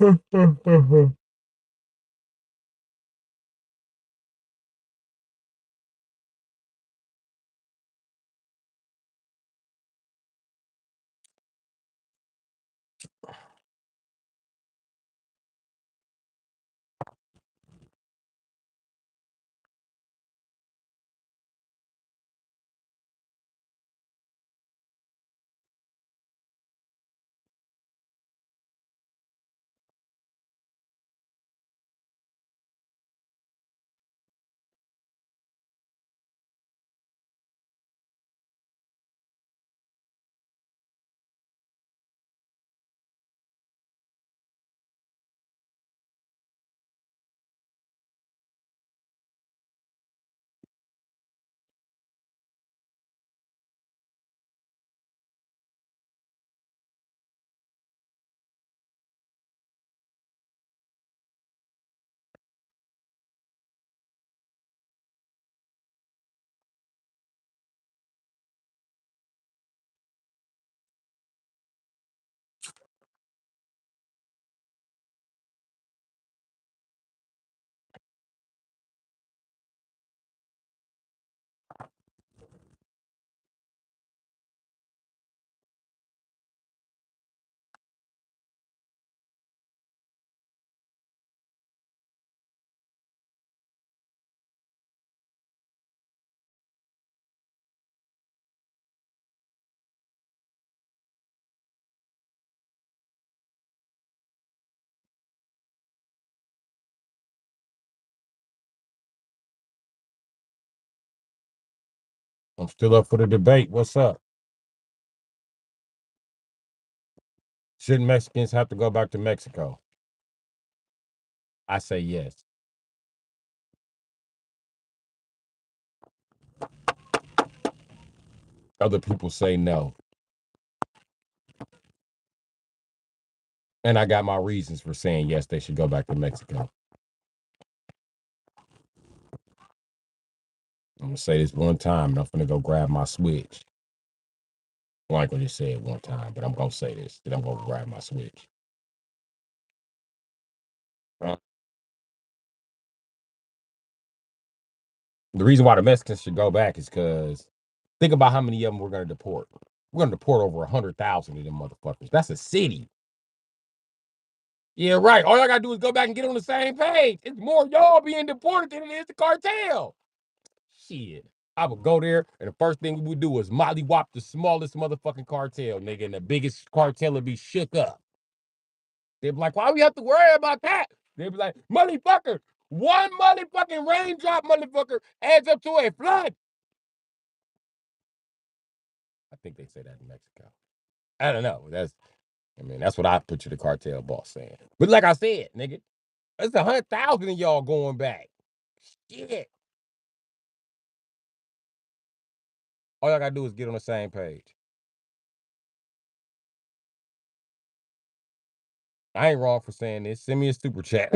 I'm still up for the debate. What's up? Shouldn't Mexicans have to go back to Mexico? I say yes. Other people say no. And I got my reasons for saying yes, they should go back to Mexico. I'm gonna say this one time, and I'm gonna go grab my switch. Well, I ain't gonna just say it one time, but I'm gonna say this. Then I'm gonna grab my switch. Uh, the reason why the Mexicans should go back is because think about how many of them we're gonna deport. We're gonna deport over 100,000 of them motherfuckers. That's a city. Yeah, right. All I gotta do is go back and get on the same page. It's more y'all being deported than it is the cartel. Shit. I would go there, and the first thing we would do is mollywop the smallest motherfucking cartel, nigga, and the biggest cartel would be shook up. They'd be like, why we have to worry about that? They'd be like, motherfucker, one motherfucking raindrop, motherfucker, adds up to a flood. I think they say that in Mexico. I don't know. That's what I picture the cartel boss saying. But like I said, nigga, it's 100,000 of y'all going back. Shit. All y'all gotta do is get on the same page. I ain't wrong for saying this. Send me a super chat.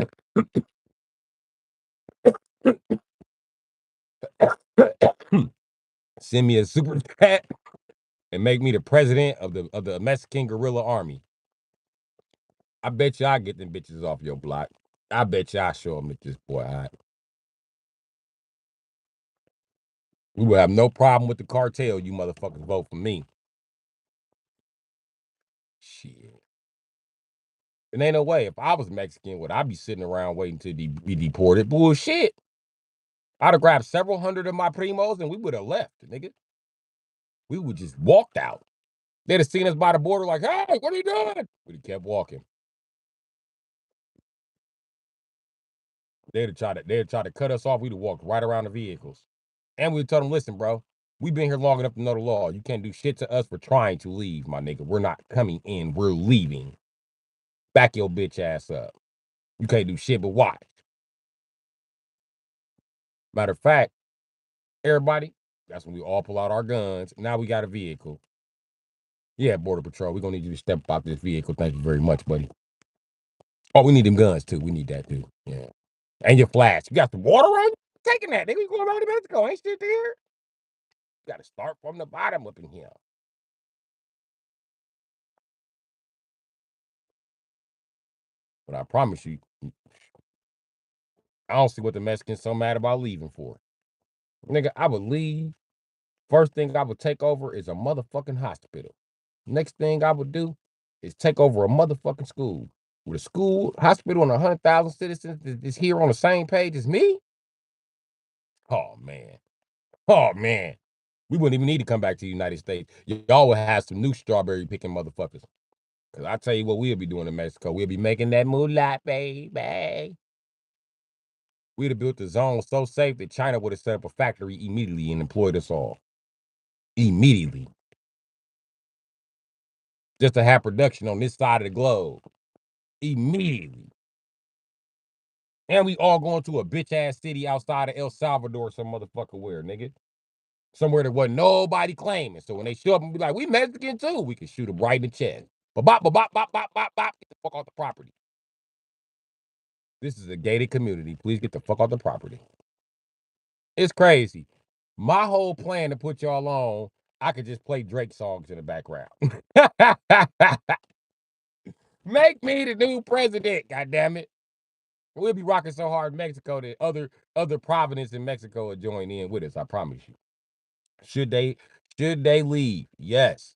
Send me a super chat and make me the president of the Mexican guerrilla army. I bet you I get them bitches off your block. I bet you I show them that this boy hot. We will have no problem with the cartel. You motherfuckers vote for me. Shit. It ain't no way. If I was Mexican, would I be sitting around waiting to be deported? Bullshit. I'd have grabbed several hundred of my primos and we would have left, nigga. We would just walked out. They'd have seen us by the border like, hey, what are you doing? We'd have kept walking. They'd try to cut us off. We'd have walked right around the vehicles. And we'd tell them, listen, bro, we've been here long enough to know the law. You can't do shit to us for trying to leave, my nigga. We're not coming in. We're leaving. Back your bitch ass up. You can't do shit but watch. Matter of fact, everybody, that's when we all pull out our guns. Now we got a vehicle. Yeah, Border Patrol, we're gonna need you to step out this vehicle. Thank you very much, buddy. Oh, we need them guns too. We need that too. Yeah. And your flash. You got the water on you? Taking that. They be going around to Mexico. Ain't shit there. You gotta start from the bottom up in here. But I promise you, I don't see what the Mexicans so mad about leaving for. Nigga, I would leave. First thing I would take over is a motherfucking hospital. Next thing I would do is take over a motherfucking school. With a school, hospital, and 100,000 citizens is here on the same page as me? Oh, man. Oh, man. We wouldn't even need to come back to the United States. Y'all would have some new strawberry picking motherfuckers. Because I tell you what we'll be doing in Mexico. We'll be making that moolah, baby. We'd have built the zone so safe that China would have set up a factory immediately and employed us all. Immediately. Just to have production on this side of the globe. Immediately. And we all going to a bitch ass city outside of El Salvador, some motherfucker where, nigga. Somewhere that wasn't nobody claiming. So when they show up and be like, we Mexican too, we can shoot them right in the chest. Bop, bop, bop, bop, bop, bop, bop. Get the fuck off the property. This is a gated community. Please get the fuck off the property. It's crazy. My whole plan to put y'all on, I could just play Drake songs in the background. Make me the new president, goddammit. We'll be rocking so hard in Mexico that other provinces in Mexico will join in with us, I promise you. Should they leave? Yes.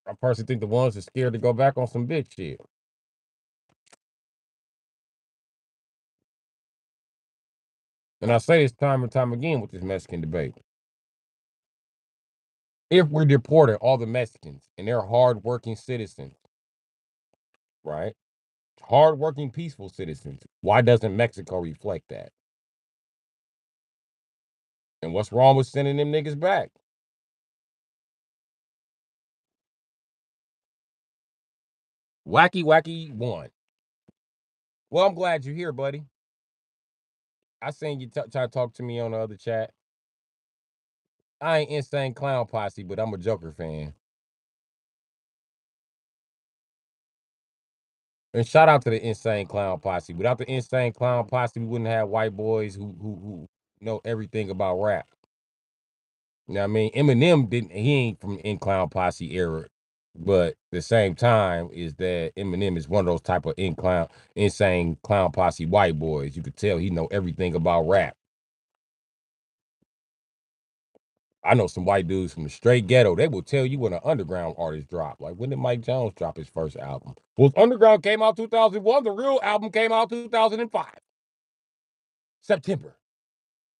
I personally think the ones that's scared to go back on some bitch shit. And I say this time and time again with this Mexican debate. If we're deporting all the Mexicans and they're hardworking citizens, right? Hardworking, peaceful citizens, why doesn't Mexico reflect that? And what's wrong with sending them niggas back? Wacky, wacky one. Well, I'm glad you're here, buddy. I seen you try to talk to me on the other chat. I ain't insane clown posse, but I'm a Joker fan. And shout out to the insane clown posse. Without the insane clown posse, we wouldn't have white boys who know everything about rap. You know what I mean? Eminem didn't. He ain't from in clown posse era, but the same time is that Eminem is one of those type of insane clown posse white boys. You could tell he know everything about rap. I know some white dudes from the straight ghetto. They will tell you when an underground artist dropped. Like, when did Mike Jones drop his first album? Well, Underground came out 2001. The real album came out 2005. September.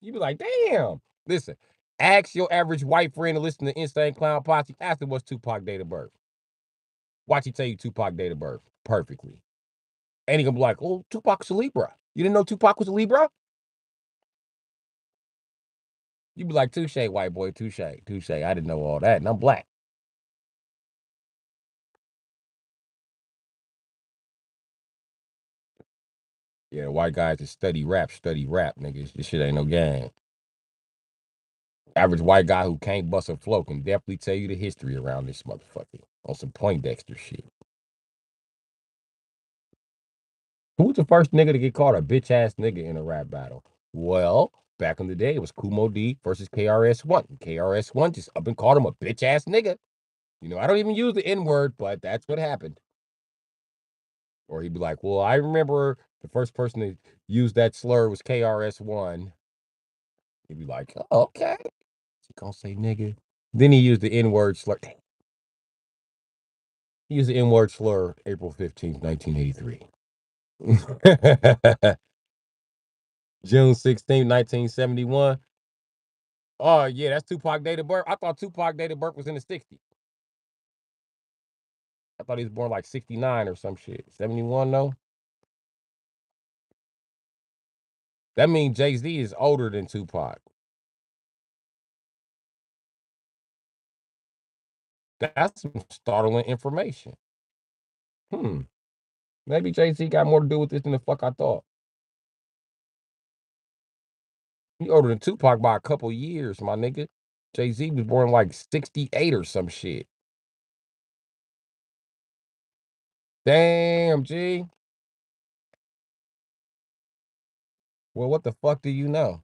You be like, damn. Listen, ask your average white friend to listen to Insane Clown Posse. Ask him what's Tupac date of birth. Watch he tell you Tupac date of birth perfectly. And he gonna be like, oh, Tupac's a Libra. You didn't know Tupac was a Libra? You be like, touche, white boy, touche, touche. I didn't know all that, and I'm black. Yeah, white guys that study rap, niggas. This shit ain't no game. Average white guy who can't bust a flow can definitely tell you the history around this motherfucker on some Poindexter shit. Who was the first nigga to get caught a bitch ass nigga in a rap battle? Well, back in the day, it was Kumo D versus KRS-One. KRS-One just up and called him a bitch ass nigga. You know, I don't even use the N word, but that's what happened. Or he'd be like, well, I remember the first person to use that slur was KRS-One. He'd be like, oh, okay. He gonna say nigga. Then he used the N word slur. He used the N word slur April 15th, 1983. June 16th, 1971. Oh, yeah, that's Tupac date of birth. I thought Tupac date of birth was in the 60s. I thought he was born like 69 or some shit. 71, though? That means Jay-Z is older than Tupac. That's some startling information. Hmm. Maybe Jay-Z got more to do with this than the fuck I thought. He older than Tupac by a couple years, my nigga. Jay-Z was born like 68 or some shit. Damn, G. Well, what the fuck do you know?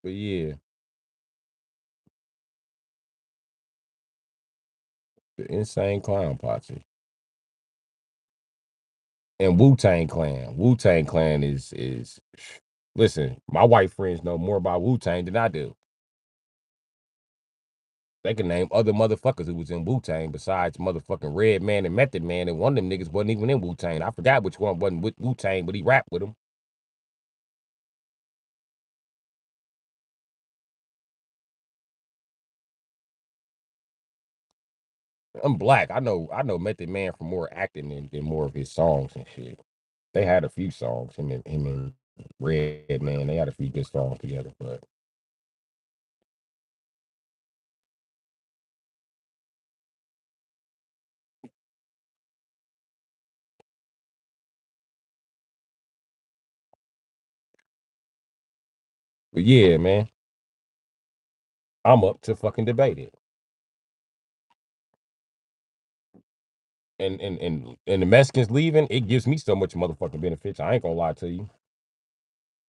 But yeah, the insane clown posse. And Wu-Tang Clan. Wu-Tang Clan is listen, my white friends know more about Wu-Tang than I do. They can name other motherfuckers who was in Wu-Tang besides motherfucking Red Man and Method Man, and one of them niggas wasn't even in Wu-Tang. I forgot which one wasn't with Wu-Tang, but he rapped with them. I'm black. I know Method Man for more acting than more of his songs and shit. They had a few songs, him and Red Man, they had a few good songs together, but yeah, man, I'm up to fucking debate it. And the Mexicans leaving, it gives me so much motherfucking benefits. I ain't gonna lie to you.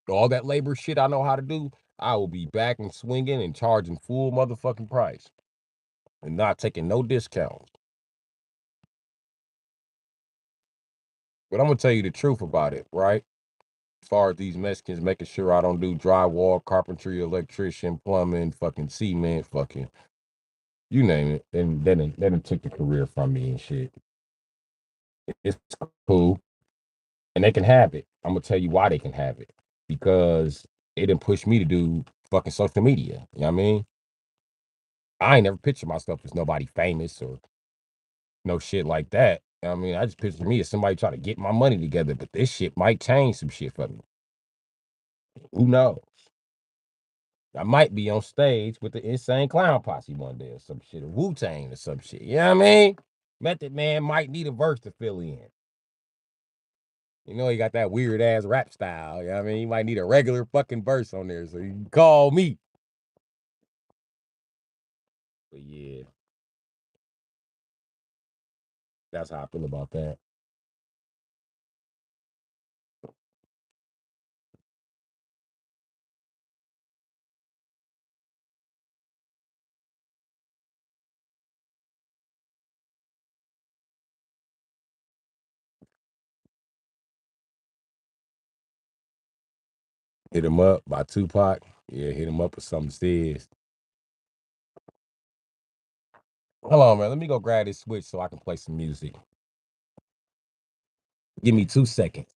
All that labor shit I know how to do, I will be back and swinging and charging full motherfucking price and not taking no discounts. But I'm gonna tell you the truth about it, right? As far as these Mexicans making sure I don't do drywall, carpentry, electrician, plumbing, fucking cement, fucking you name it. And then it took the career from me and shit. It's cool. And they can have it. I'm gonna tell you why they can have it. Because it didn't push me to do fucking social media. You know what I mean? I ain't never pictured myself as nobody famous or no shit like that. I mean, I just picture me as somebody trying to get my money together, but this shit might change some shit for me. Who knows? I might be on stage with the Insane Clown Posse one day or some shit, or Wu Tang or some shit. You know what I mean? Method Man might need a verse to fill in. You know, he got that weird ass rap style. You know what I mean? He might need a regular fucking verse on there, so you can call me. But yeah, that's how I feel about that. Hit him up by Tupac. Yeah, hit him up with something says. Hold on, man. Let me go grab this switch so I can play some music. Give me 2 seconds.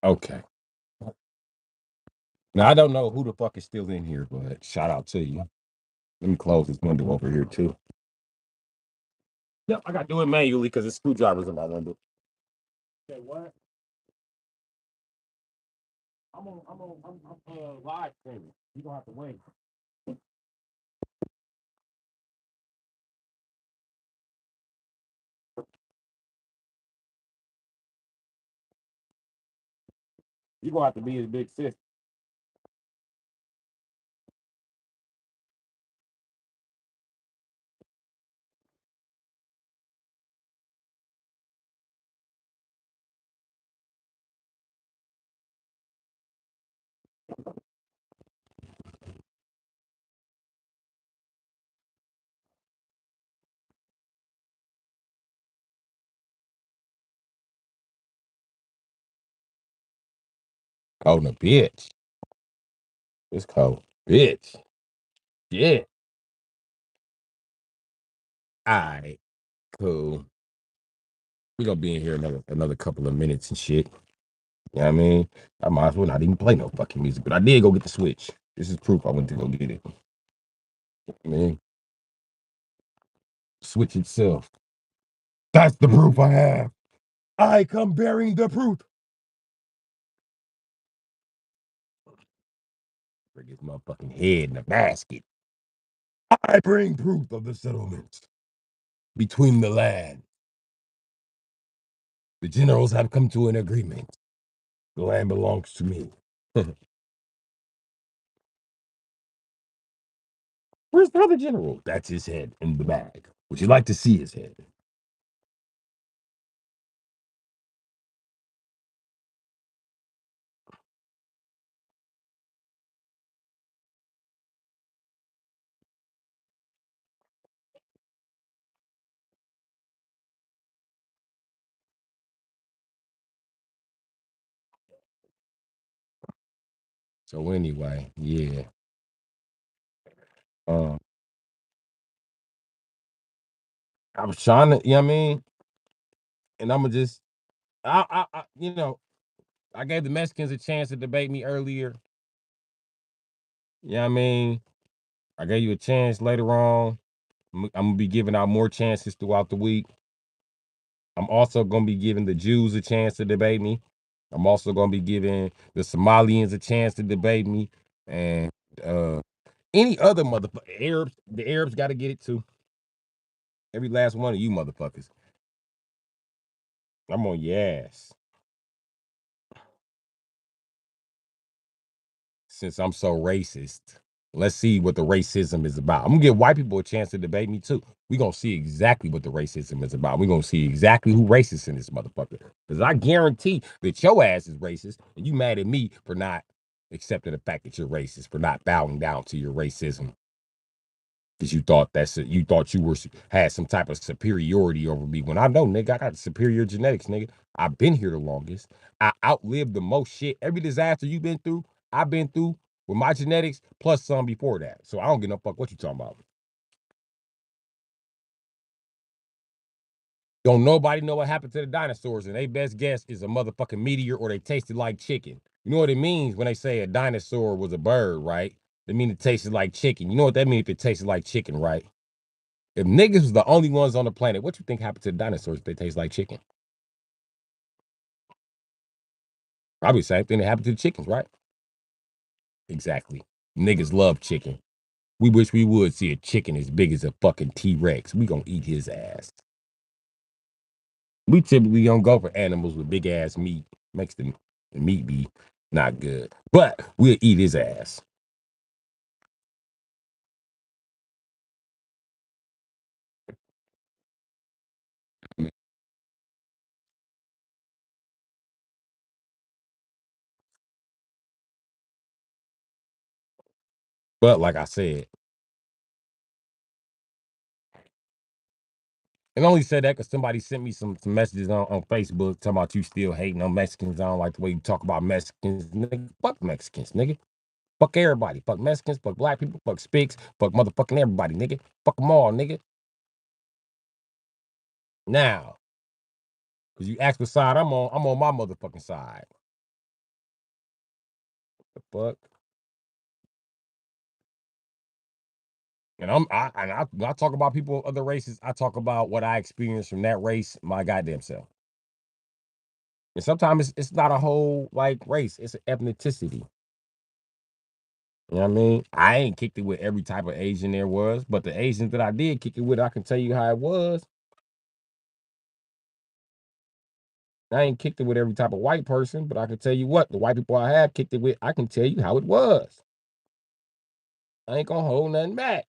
Okay. Now I don't know who the fuck is still in here, but shout out to you. Let me close this window over here too. Yep, I gotta do it manually because the screwdriver's in my window. Okay, what? I'm live streaming. You gonna have to wait. You gonna have to be his big sis. Oh, the bitch. It's called bitch. Yeah. All right. Cool. We gonna be in here another couple of minutes and shit. You know what I mean? I might as well not even play no fucking music, but I did go get the Switch. This is proof I went to go get it. I mean, Switch itself. That's the proof I have. I come bearing the proof. Bring his motherfucking head in a basket. I bring proof of the settlement between the land. The generals have come to an agreement. The land belongs to me. Where's the other general? That's his head in the bag. Would you like to see his head? So anyway, yeah. Um, I was trying to, you know what I mean? And I'm gonna just, you know, I gave the Mexicans a chance to debate me earlier. You know what I mean? I gave you a chance later on. I'm gonna be giving out more chances throughout the week. I'm also gonna be giving the Jews a chance to debate me. I'm also gonna be giving the Somalians a chance to debate me, and uh any other motherfucker Arabs. The Arabs got to get it too. Every last one of you motherfuckers. I'm on your ass since I'm so racist. Let's see what the racism is about. I'm gonna give white people a chance to debate me too. We're gonna see exactly what the racism is about. We're gonna see exactly who racist in this motherfucker. Because I guarantee that your ass is racist and you mad at me for not accepting the fact that you're racist, for not bowing down to your racism. Because you thought you thought you were had some type of superiority over me. When I know, nigga, I got superior genetics, nigga. I've been here the longest. I outlived the most shit. Every disaster you've been through, I've been through with my genetics plus some before that. So I don't give no fuck what you talking about. Don't nobody know what happened to the dinosaurs, and they best guess is a motherfucking meteor or they tasted like chicken. You know what it means when they say a dinosaur was a bird, right? They mean it tasted like chicken. You know what that means if it tasted like chicken, right? If niggas was the only ones on the planet, what you think happened to the dinosaurs if they taste like chicken? Probably the same thing that happened to the chickens, right? Exactly. Niggas love chicken. We wish we would see a chicken as big as a fucking T-Rex. We gonna eat his ass. We typically don't go for animals with big ass meat. Makes the meat be not good. But we'll eat his ass. But like I said, and only said that because somebody sent me some messages on Facebook talking about you still hating on Mexicans. I don't like the way you talk about Mexicans. Nigga, fuck Mexicans, nigga. Fuck everybody. Fuck Mexicans, fuck black people, fuck Spics, fuck motherfucking everybody, nigga. Fuck them all, nigga. Now, because you asked what side I'm on my motherfucking side. The fuck? And when I talk about people of other races, I talk about what I experienced from that race, my goddamn self. And sometimes it's not a whole like race, it's an ethnicity. You know what I mean? I ain't kicked it with every type of Asian there was, but the Asians that I did kick it with, I can tell you how it was. I ain't kicked it with every type of white person, but I can tell you what, the white people I have kicked it with, I can tell you how it was. I ain't gonna hold nothing back.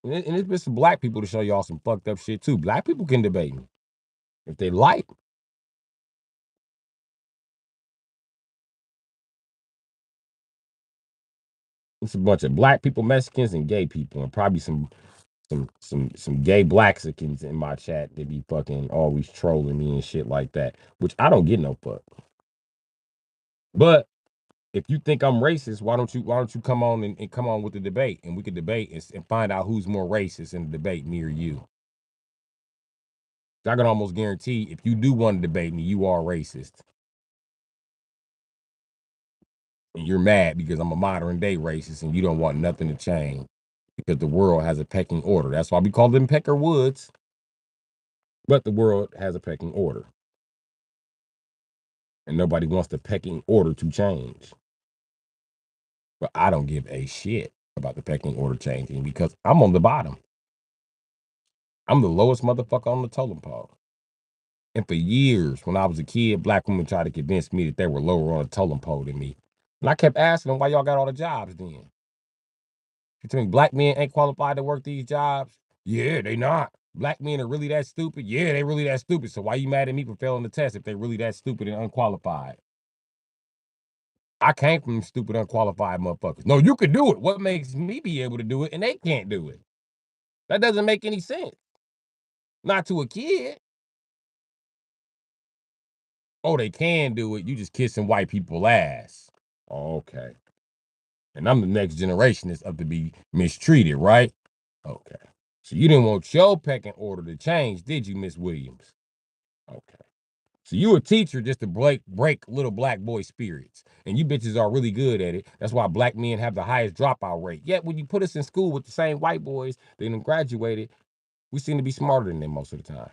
And it's been some black people to show y'all some fucked up shit too. Black people can debate me if they like. It's a bunch of black people, Mexicans, and gay people, and probably some some gay Blaxicans in my chat that be fucking always trolling me and shit like that, which I don't get no fuck. But if you think I'm racist, why don't you come on and come on with the debate and we could debate and find out who's more racist in the debate, me or you. I can almost guarantee if you do want to debate me, you are racist. And you're mad because I'm a modern day racist and you don't want nothing to change because the world has a pecking order. That's why we call them pecker woods. But the world has a pecking order. And nobody wants the pecking order to change. But I don't give a shit about the pecking order changing because I'm on the bottom. I'm the lowest motherfucker on the totem pole. And for years, when I was a kid, black women tried to convince me that they were lower on the totem pole than me. And I kept asking them why y'all got all the jobs then. You tell me black men ain't qualified to work these jobs? Yeah, they not. Black men are really that stupid? Yeah, they really that stupid. So why you mad at me for failing the test if they really that stupid and unqualified? I came from stupid, unqualified motherfuckers. No, you can do it. What makes me be able to do it and they can't do it? That doesn't make any sense. Not to a kid. Oh, they can do it. You just kissing white people ass. Oh, okay. And I'm the next generation that's up to be mistreated, right? Okay. So you didn't want your pecking order to change, did you, Miss Williams? Okay. So you a teacher just to break little black boy spirits. And you bitches are really good at it. That's why black men have the highest dropout rate. Yet when you put us in school with the same white boys that done graduated, we seem to be smarter than them most of the time.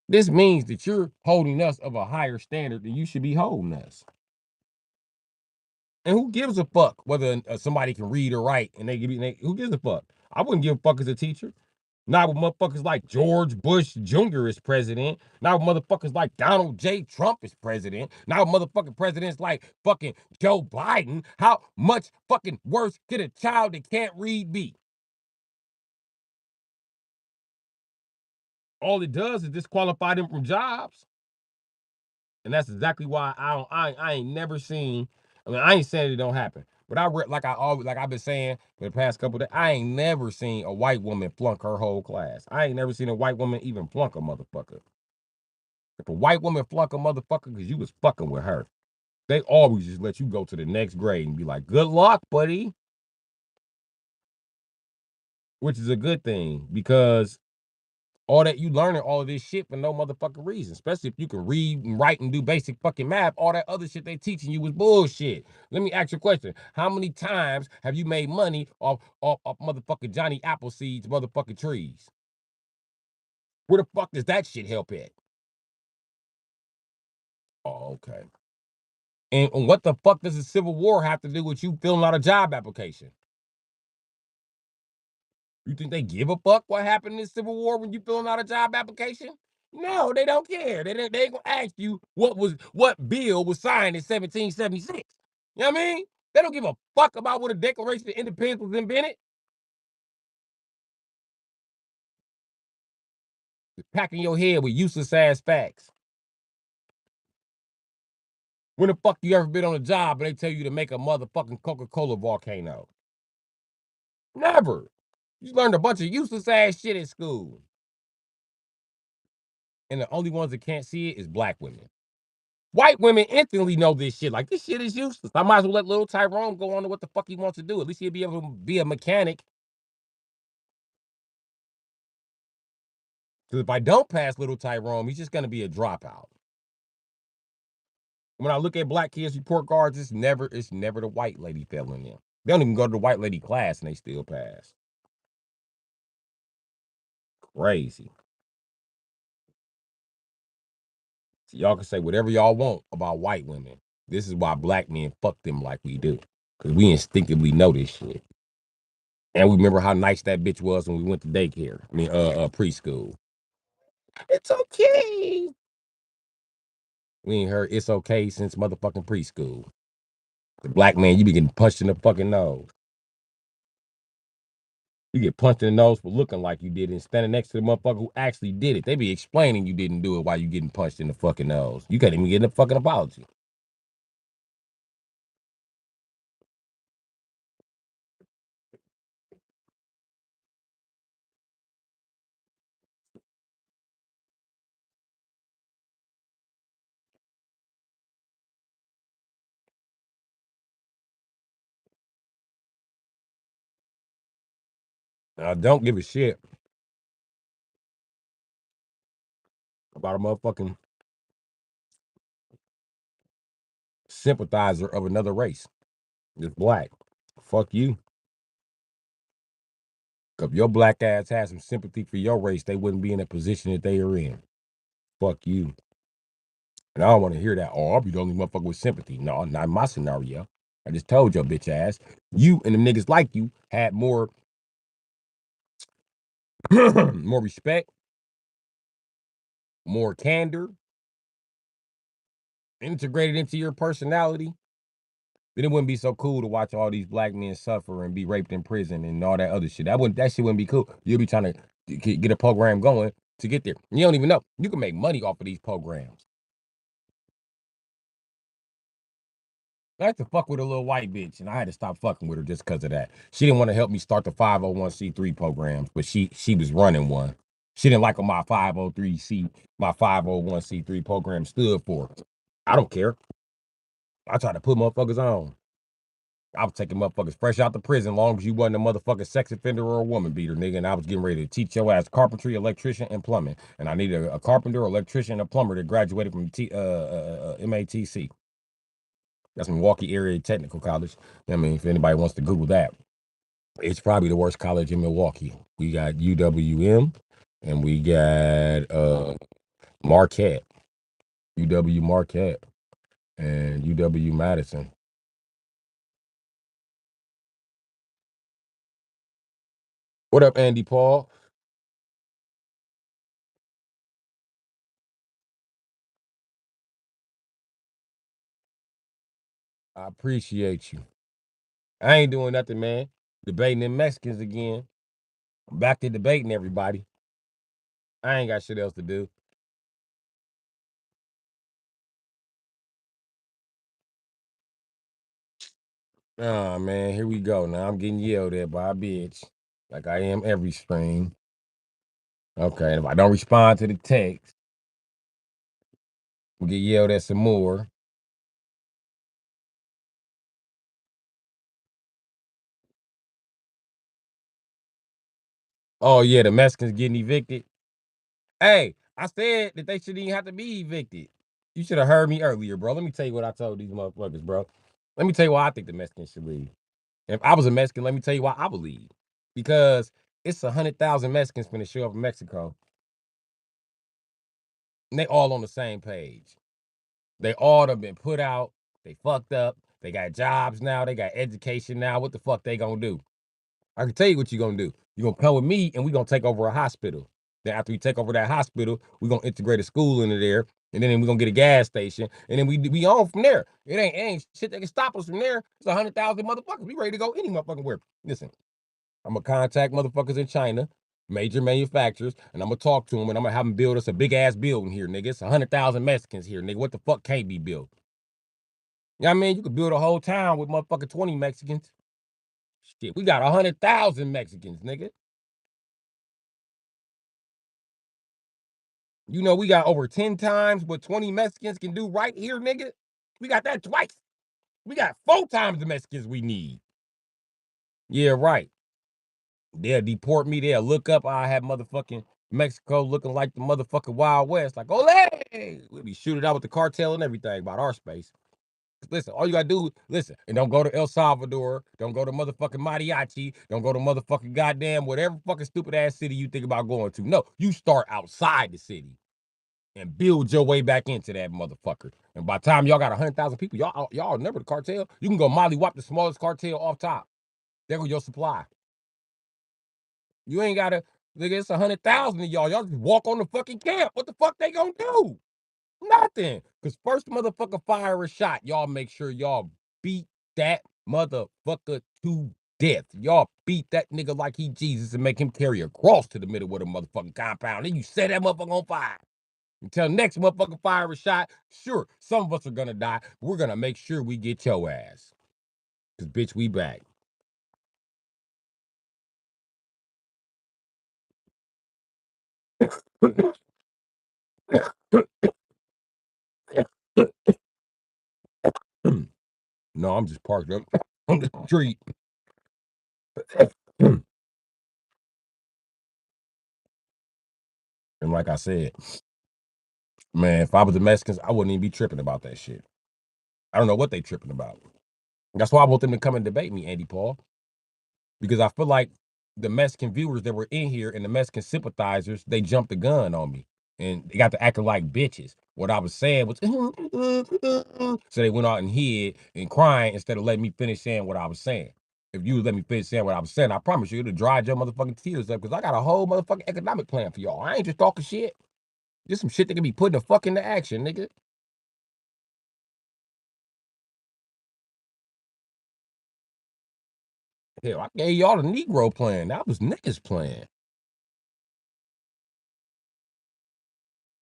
This means that you're holding us of a higher standard than you should be holding us. And who gives a fuck whether somebody can read or write and they give you, who gives a fuck? I wouldn't give a fuck as a teacher. Not with motherfuckers like George Bush Jr. is president. Not with motherfuckers like Donald J. Trump is president. Not with motherfucking presidents like fucking Joe Biden. How much fucking worse could a child that can't read be? All it does is disqualify them from jobs. And that's exactly why I ain't never seen. I mean, I ain't saying it don't happen, but like I've been saying for the past couple of days, I ain't never seen a white woman flunk her whole class. I ain't never seen a white woman even flunk a motherfucker. If a white woman flunk a motherfucker because you was fucking with her, they always just let you go to the next grade and be like, "Good luck, buddy," which is a good thing because all that you learning all of this shit for no motherfucking reason. Especially if you can read and write and do basic fucking math. All that other shit they teaching you is bullshit. Let me ask you a question. How many times have you made money off motherfucking Johnny Appleseed's motherfucking trees? Where the fuck does that shit help at? Oh, okay. And what the fuck does the Civil War have to do with you filling out a job application? You think they give a fuck what happened in the Civil War when you filling out a job application? No, they don't care. They ain't gonna ask you what bill was signed in 1776. You know what I mean? They don't give a fuck about what a Declaration of Independence was invented. Just packing your head with useless ass facts. When the fuck you ever been on a job and they tell you to make a motherfucking Coca-Cola volcano? Never. You learned a bunch of useless ass shit at school. And the only ones that can't see it is black women. White women instantly know this shit. Like, this shit is useless. I might as well let little Tyrone go on to what the fuck he wants to do. At least he'll be able to be a mechanic. Because if I don't pass little Tyrone, he's just going to be a dropout. When I look at black kids report cards, it's never the white lady failing them. They don't even go to the white lady class and they still pass. Crazy. So y'all can say whatever y'all want about white women. This is why black men fuck them like we do. Because we instinctively know this shit. And we remember how nice that bitch was when we went to daycare. I mean, preschool. It's okay. We ain't heard it's okay since motherfucking preschool. The black man, you be getting punched in the fucking nose. You get punched in the nose for looking like you did it and standing next to the motherfucker who actually did it. They be explaining you didn't do it while you getting punched in the fucking nose. You can't even get a fucking apology. I don't give a shit about a motherfucking sympathizer of another race. It's black. Fuck you. If your black ass had some sympathy for your race, they wouldn't be in the position that they are in. Fuck you. And I don't want to hear that. Oh, I'll be the only motherfucker with sympathy. No, not in my scenario. I just told your bitch ass. You and the niggas like you had more, more respect, more candor, integrated into your personality. Then it wouldn't be so cool to watch all these black men suffer and be raped in prison and all that other shit. That shit wouldn't be cool. You'll be trying to get a program going to get there. You don't even know. You can make money off of these programs. I had to fuck with a little white bitch, and I had to stop fucking with her just because of that. She didn't want to help me start the 501c3 programs, but she was running one. She didn't like what my 501c3 program stood for. I don't care. I try to put motherfuckers on. I was taking motherfuckers fresh out the prison, long as you wasn't a motherfucking sex offender or a woman beater, nigga. And I was getting ready to teach your ass carpentry, electrician, and plumbing. And I needed a carpenter, electrician, and a plumber that graduated from MATC. That's Milwaukee Area Technical College. I mean, if anybody wants to Google that, it's probably the worst college in Milwaukee. We got UWM and we got Marquette, UW Marquette, and UW Madison. What up, Andy Paul? I appreciate you. I ain't doing nothing, man. Debating them Mexicans again. I'm back to debating everybody. I ain't got shit else to do. Oh man, here we go. Now I'm getting yelled at by a bitch. Like I am every stream. Okay, and if I don't respond to the text, we get yelled at some more. Oh yeah, the Mexicans getting evicted. Hey, I said that they shouldn't even have to be evicted. You should have heard me earlier, bro. Let me tell you what I told these motherfuckers, bro. Let me tell you why I think the Mexicans should leave. If I was a Mexican, let me tell you why I would leave. Because it's 100,000 Mexicans finna show up in Mexico, and they all on the same page. They all have been put out. They fucked up. They got jobs now. They got education now. What the fuck they gonna do? I can tell you what you're gonna do. You're gonna come with me and we're gonna take over a hospital. Then after we take over that hospital, we're gonna integrate a school into there, and then we're gonna get a gas station, and then we on from there. It ain't shit that can stop us from there. It's 100,000 motherfuckers. We ready to go any motherfucking where. Listen, I'm gonna contact motherfuckers in China, major manufacturers, and I'm gonna talk to them, and I'm gonna have them build us a big ass building here, nigga. It's 100,000 Mexicans here, nigga. What the fuck can't be built? You know what I mean? You could build a whole town with motherfucking 20 Mexicans. Shit, we got 100,000 Mexicans, nigga. You know, we got over 10 times what 20 Mexicans can do right here, nigga. We got that twice. We got 4 times the Mexicans we need. Yeah, right. They'll deport me. They'll look up. I have motherfucking Mexico looking like the motherfucking Wild West. Like, ole! We'll be shooting out with the cartel and everything about our space. Listen, all you gotta do, listen, and don't go to El Salvador, don't go to motherfucking Mariachi, don't go to motherfucking goddamn whatever fucking stupid ass city you think about going to. No, you start outside the city and build your way back into that motherfucker. And by the time y'all got 100,000 people, y'all remember the cartel? You can go Molly Wop, the smallest cartel off top. There go your supply. You ain't gotta, nigga, it's 100,000 of y'all. Y'all just walk on the fucking camp. What the fuck they gonna do? Nothing. Cause first motherfucker fire a shot, y'all make sure y'all beat that motherfucker to death. Y'all beat that nigga like he Jesus and make him carry a cross to the middle of the motherfucking compound. Then you set that motherfucker on fire. Until next motherfucker fire a shot, sure, some of us are gonna die. But we're gonna make sure we get your ass. Cause bitch, we back. No, I'm just parked up on the street. And like I said, man, if I was the Mexicans, I wouldn't even be tripping about that shit. I don't know what they tripping about. That's why I want them to come and debate me, Andy Paul, because I feel like the Mexican viewers that were in here and the Mexican sympathizers, they jumped the gun on me and they got to acting like bitches. What I was saying was, so they went out and hid and crying instead of letting me finish saying what I was saying. If you would let me finish saying what I was saying, I promise you, it'd have dried your motherfucking tears up because I got a whole motherfucking economic plan for y'all. I ain't just talking shit. Just some shit that can be put in the fuck into action, nigga. Hell, I gave y'all the Negro plan. That was niggas plan.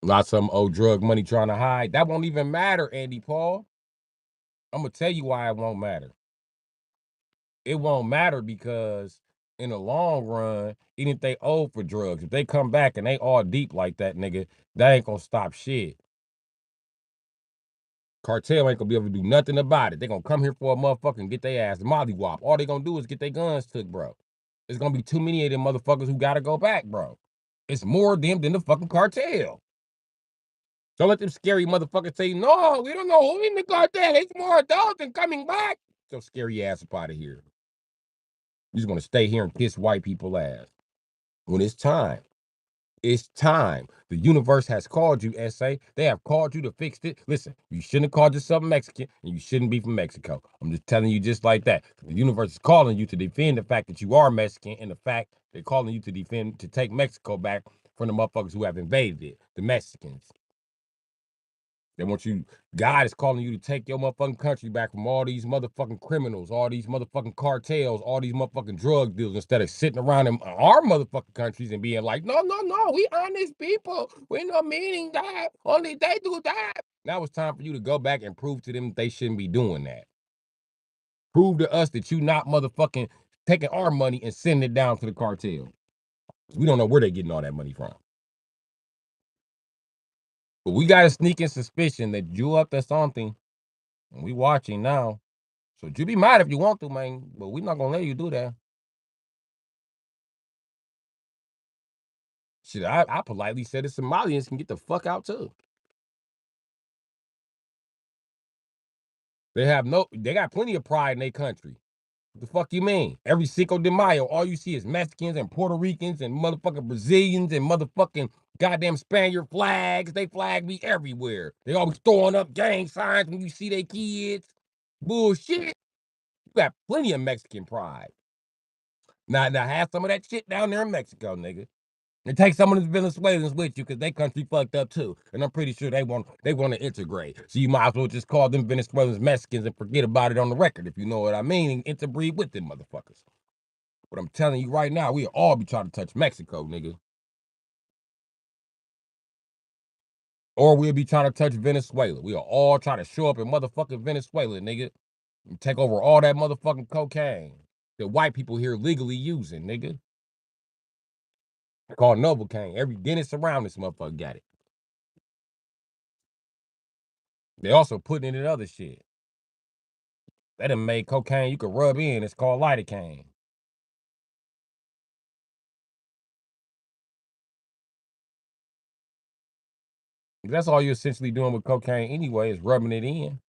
Not some old drug money trying to hide. That won't even matter, Andy Paul. I'm gonna tell you why it won't matter. It won't matter because in the long run, even if they owe for drugs, if they come back and they all deep like that, nigga, that ain't gonna stop shit. Cartel ain't gonna be able to do nothing about it. They gonna come here for a motherfucker and get their ass mollywop. All they gonna do is get their guns took, bro. It's gonna be too many of them motherfuckers who gotta go back, bro. It's more of them than the fucking cartel. Don't let them scary motherfuckers say, no, we don't know who in the cartel. It's more adults and coming back. So scary ass up out of here. You just want to stay here and kiss white people ass. When it's time, it's time. The universe has called you, SA. They have called you to fix it. Listen, you shouldn't have called yourself Mexican and you shouldn't be from Mexico. I'm just telling you just like that. The universe is calling you to defend the fact that you are Mexican and the fact they're calling you to defend, to take Mexico back from the motherfuckers who have invaded it, the Mexicans. They want you, God is calling you to take your motherfucking country back from all these motherfucking criminals, all these motherfucking cartels, all these motherfucking drug dealers, instead of sitting around in our motherfucking countries and being like, no, no, no, we honest people. We no meaning that. Only they do that. Now it's time for you to go back and prove to them that they shouldn't be doing that. Prove to us that you not motherfucking taking our money and sending it down to the cartel. We don't know where they're getting all that money from. But we got a sneaking suspicion that you up to something, and we watching now. So you be mad if you want to, man, but we're not gonna let you do that. Shit, I politely said the Somalians can get the fuck out too. They got plenty of pride in their country. What the fuck you mean? Every Cinco de Mayo, all you see is Mexicans and Puerto Ricans and motherfucking Brazilians and motherfucking goddamn Spaniard flags. They flag me everywhere. They always throwing up gang signs when you see their kids. Bullshit. You got plenty of Mexican pride. Now have some of that shit down there in Mexico, nigga. And take some of the Venezuelans with you because they country fucked up too. And I'm pretty sure they want to integrate. So you might as well just call them Venezuelans Mexicans and forget about it on the record, if you know what I mean, and interbreed with them motherfuckers. But I'm telling you right now, we'll all be trying to touch Mexico, nigga. Or we'll be trying to touch Venezuela. We'll all try to show up in motherfucking Venezuela, nigga. And take over all that motherfucking cocaine that white people here legally using, nigga. Called Novocaine. Every dentist around this motherfucker got it. They also putting it in other shit. They done made cocaine you can rub in. It's called lidocaine. That's all you're essentially doing with cocaine anyway, is rubbing it in.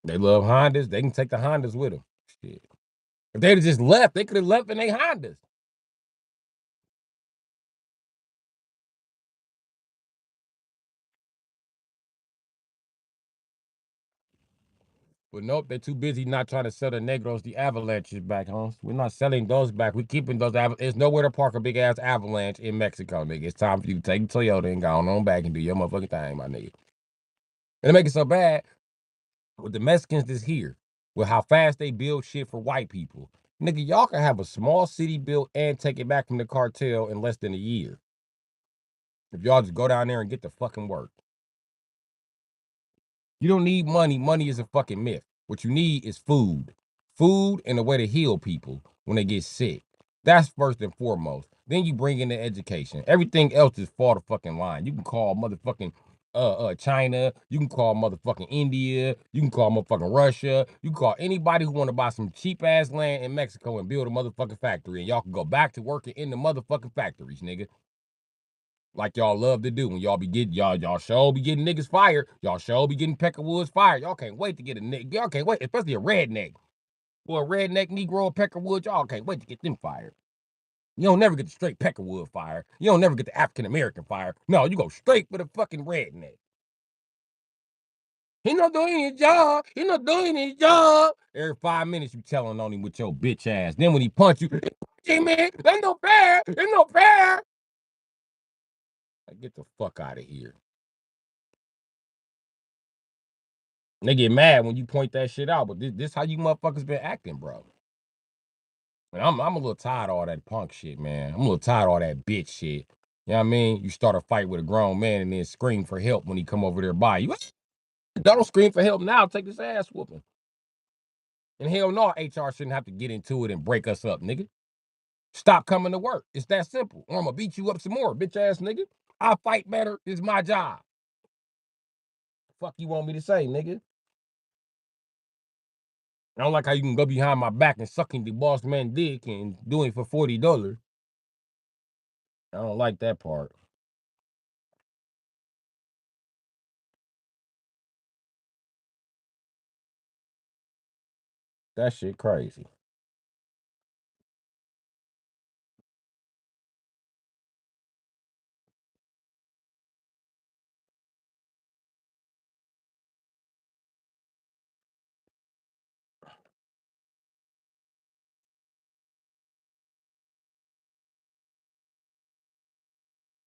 They love Hondas. They can take the Hondas with them. Shit. If they'd have just left, they could have left in their Hondas. But nope, they're too busy not trying to sell the Negros the avalanches back, huh? We're not selling those back. We're keeping those. There's nowhere to park a big ass avalanche in Mexico, nigga. It's time for you to take Toyota and go on back and do your motherfucking thing, my nigga. And to make it so bad, with the Mexicans that's here, with how fast they build shit for white people, nigga, y'all can have a small city built and take it back from the cartel in less than a year. If y'all just go down there and get the fucking work. You don't need money. Money is a fucking myth. What you need is food. Food and a way to heal people when they get sick. That's first and foremost. Then you bring in the education. Everything else is fall the fucking line. You can call motherfucking China, you can call motherfucking India, you can call motherfucking Russia, you can call anybody who want to buy some cheap ass land in Mexico and build a motherfucking factory, and y'all can go back to working in the motherfucking factories, nigga. Like y'all love to do when y'all be getting y'all show be getting niggas fired. Y'all show be getting Peckerwoods fired. Y'all can't wait to get a nigga. Y'all can't wait, especially a redneck. Boy, a redneck Negro Peckerwood, y'all can't wait to get them fired. You don't never get the straight Peckerwood fire. You don't never get the African American fire. No, you go straight for the fucking redneck. He not doing his job. He not doing his job. Every 5 minutes you telling on him with your bitch ass. Then when he punch you, hey man, that's no fair. It's no fair. Like, get the fuck out of here. And they get mad when you point that shit out, but this how you motherfuckers been acting, bro. And I'm a little tired of all that punk shit, man. I'm a little tired of all that bitch shit. You know what I mean? You start a fight with a grown man and then scream for help when he come over there by you. Don't scream for help now. Take this ass whooping. And hell no, HR shouldn't have to get into it and break us up, nigga. Stop coming to work. It's that simple. Or I'm gonna beat you up some more, bitch ass nigga. I fight better. It's my job. Fuck you want me to say, nigga? I don't like how you can go behind my back and sucking the boss man dick and doing it for $40. I don't like that part. That shit crazy.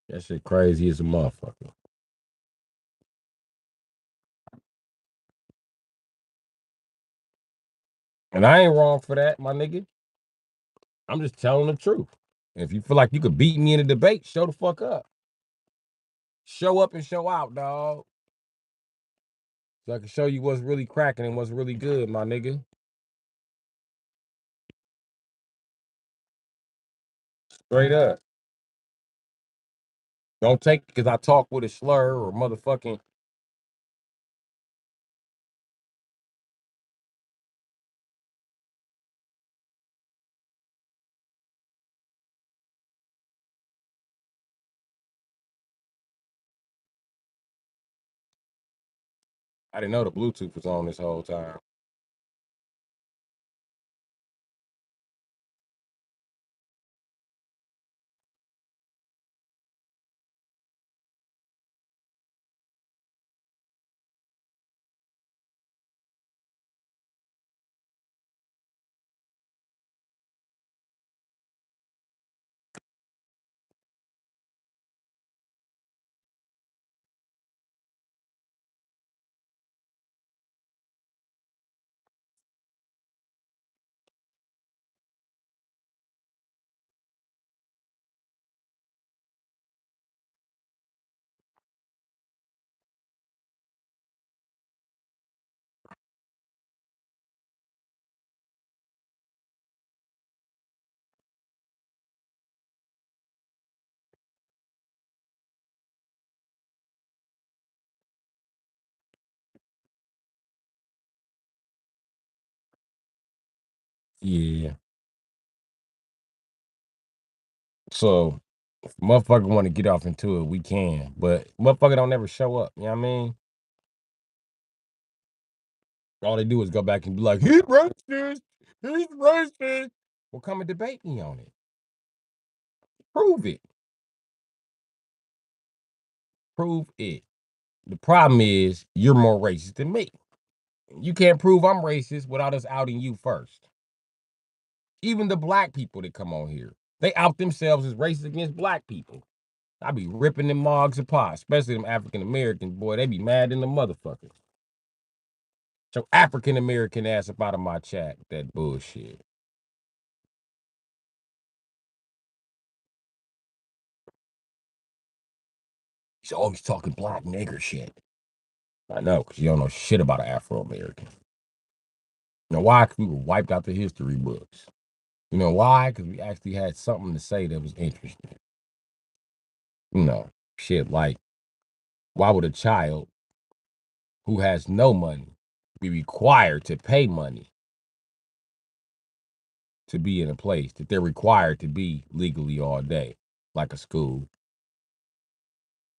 That shit crazy as a motherfucker. And I ain't wrong for that, my nigga. I'm just telling the truth. If you feel like you could beat me in a debate, show the fuck up. Show up and show out, dog. So I can show you what's really cracking and what's really good, my nigga. Straight up. Don't take it because I talk with a slur or motherfucking. I didn't know the Bluetooth was on this whole time. Yeah. So, if motherfucker want to get off into it, we can. But motherfucker don't ever show up. You know what I mean? All they do is go back and be like, he's racist. He's racist. Well, come and debate me on it. Prove it. Prove it. The problem is you're more racist than me. You can't prove I'm racist without us outing you first. Even the black people that come on here, they out themselves as racist against black people. I be ripping them mogs apart, especially them African Americans, boy. They be mad in the motherfuckers. So African American ass up out of my chat with that bullshit. He's always talking black nigger shit. I know, because you don't know shit about an Afro American. You know why? 'Cause we were wiped out the history books. You know why? Because we actually had something to say that was interesting. You know, shit like, why would a child who has no money be required to pay money to be in a place that they're required to be legally all day, like a school?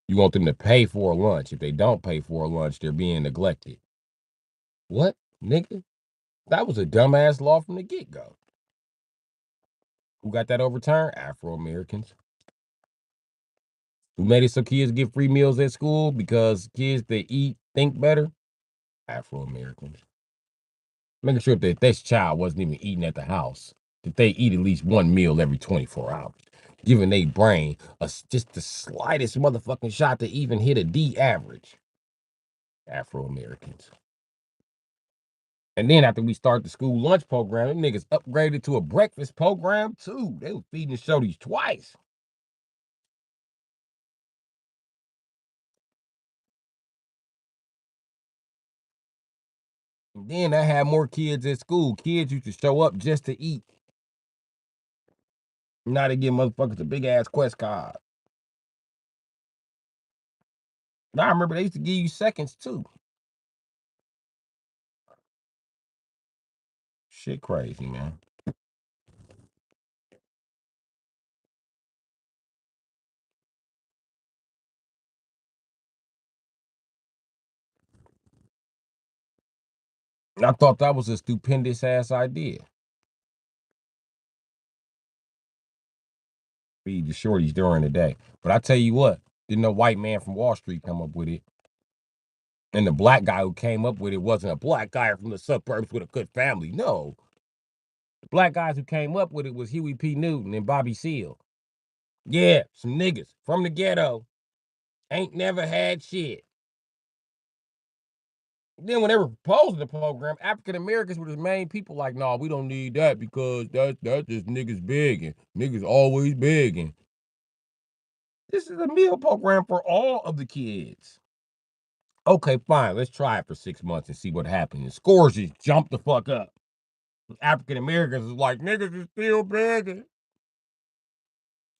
You want them to pay for a lunch. If they don't pay for a lunch, they're being neglected. What, nigga? That was a dumbass law from the get-go. Who got that overturned? Afro Americans. Who made it so kids get free meals at school because kids that eat think better? Afro Americans. Making sure that this child wasn't even eating at the house, that they eat at least one meal every 24 hours, giving their brain just the slightest motherfucking shot to even hit a D average. Afro Americans. And then after we start the school lunch program, them niggas upgraded to a breakfast program too. They were feeding the shorties twice. And then I had more kids at school. Kids used to show up just to eat. Now they give motherfuckers a big ass quest card. Now I remember they used to give you seconds too. Shit crazy, man. I thought that was a stupendous ass idea. Feed the shorties during the day. But I tell you what, didn't no white man from Wall Street come up with it. And the black guy who came up with it wasn't a black guy from the suburbs with a good family. No. The black guys who came up with it was Huey P. Newton and Bobby Seale. Yeah, some niggas from the ghetto. Ain't never had shit. Then when they were proposing the program, African Americans were the main people like, no, we don't need that because that's just niggas begging. Niggas always begging. This is a meal program for all of the kids. Okay, fine. Let's try it for 6 months and see what happens. And scores just jump the fuck up. African Americans is like, niggas is still begging.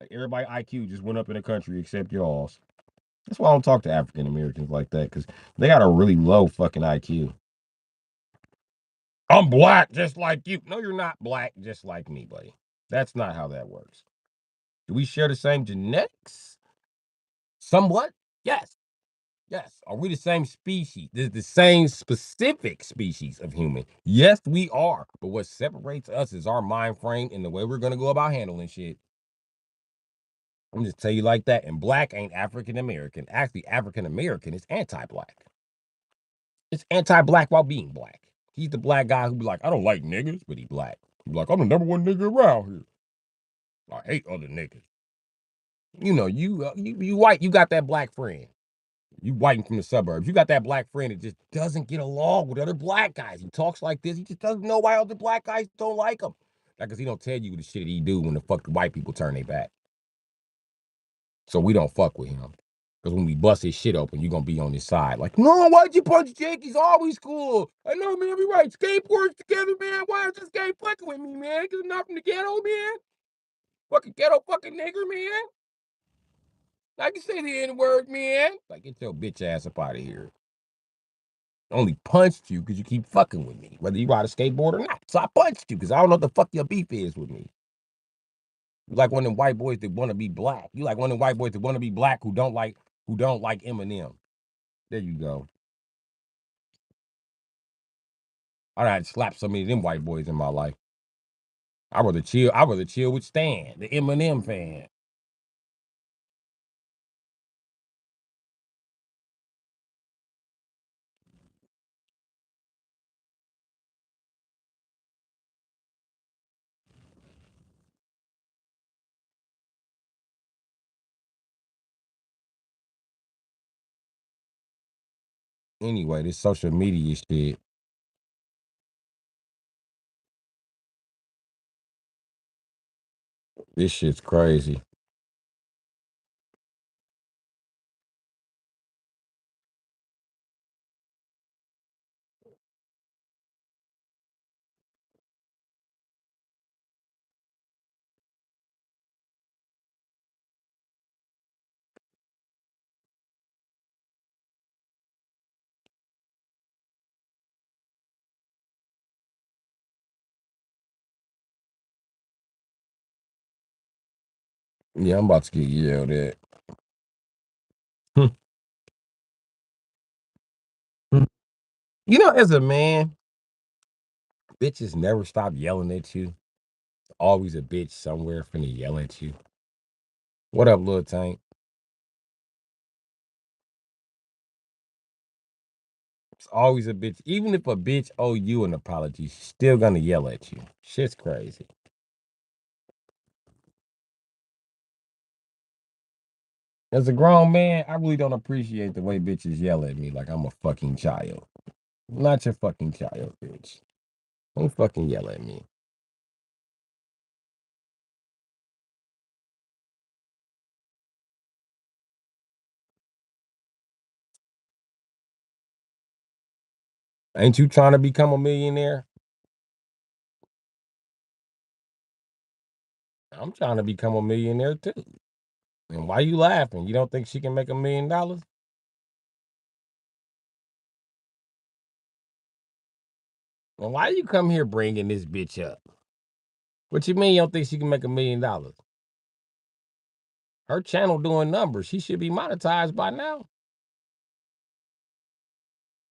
Like, everybody IQ just went up in the country except y'all's. That's why I don't talk to African Americans like that, because they got a really low fucking IQ. I'm black just like you. No, you're not black just like me, buddy. That's not how that works. Do we share the same genetics? Somewhat? Yes. Yes. Are we the same species? The same specific species of human? Yes, we are. But what separates us is our mind frame and the way we're going to go about handling shit. I'm just tell you like that. And black ain't African American. Actually, African American is anti-black. It's anti-black while being black. He's the black guy who be like, I don't like niggas, but he black. He be like, I'm the number one nigga around here. I hate other niggas. You know, you white, you got that black friend. You white from the suburbs. You got that black friend that just doesn't get along with other black guys. He talks like this. He just doesn't know why other black guys don't like him. Like, cause he don't tell you the shit he do when the fuck the white people turn their back. So we don't fuck with him. Because when we bust his shit open, you're going to be on his side. Like, no, why'd you punch Jake? He's always cool. I know, man. We right. Skateboards together, man. Why is this guy fucking with me, man? Because I'm not from the ghetto, man. Fucking ghetto fucking nigger, man. I can say the N-word, man. Like, get your bitch ass up out of here. I only punched you because you keep fucking with me, whether you ride a skateboard or not. So I punched you because I don't know what the fuck your beef is with me. You like one of them white boys that want to be black. You like one of them white boys that want to be black who don't like Eminem. There you go. I done had to slap so many of them white boys in my life. I rather chill with Stan, the Eminem fan. Anyway, this social media shit, this shit's crazy. Yeah, I'm about to get yelled at. Hmm, hmm. You know, as a man, bitches never stop yelling at you. Always a bitch somewhere finna yell at you. What up, little tank? It's always a bitch. Even if a bitch owe you an apology, she's still gonna yell at you. Shit's crazy. As a grown man, I really don't appreciate the way bitches yell at me like I'm a fucking child. I'm not your fucking child, bitch. Don't fucking yell at me. Ain't you trying to become a millionaire? I'm trying to become a millionaire too. And why you laughing? You don't think she can make $1 million? And why you come here bringing this bitch up? What you mean you don't think she can make $1 million? Her channel doing numbers. She should be monetized by now.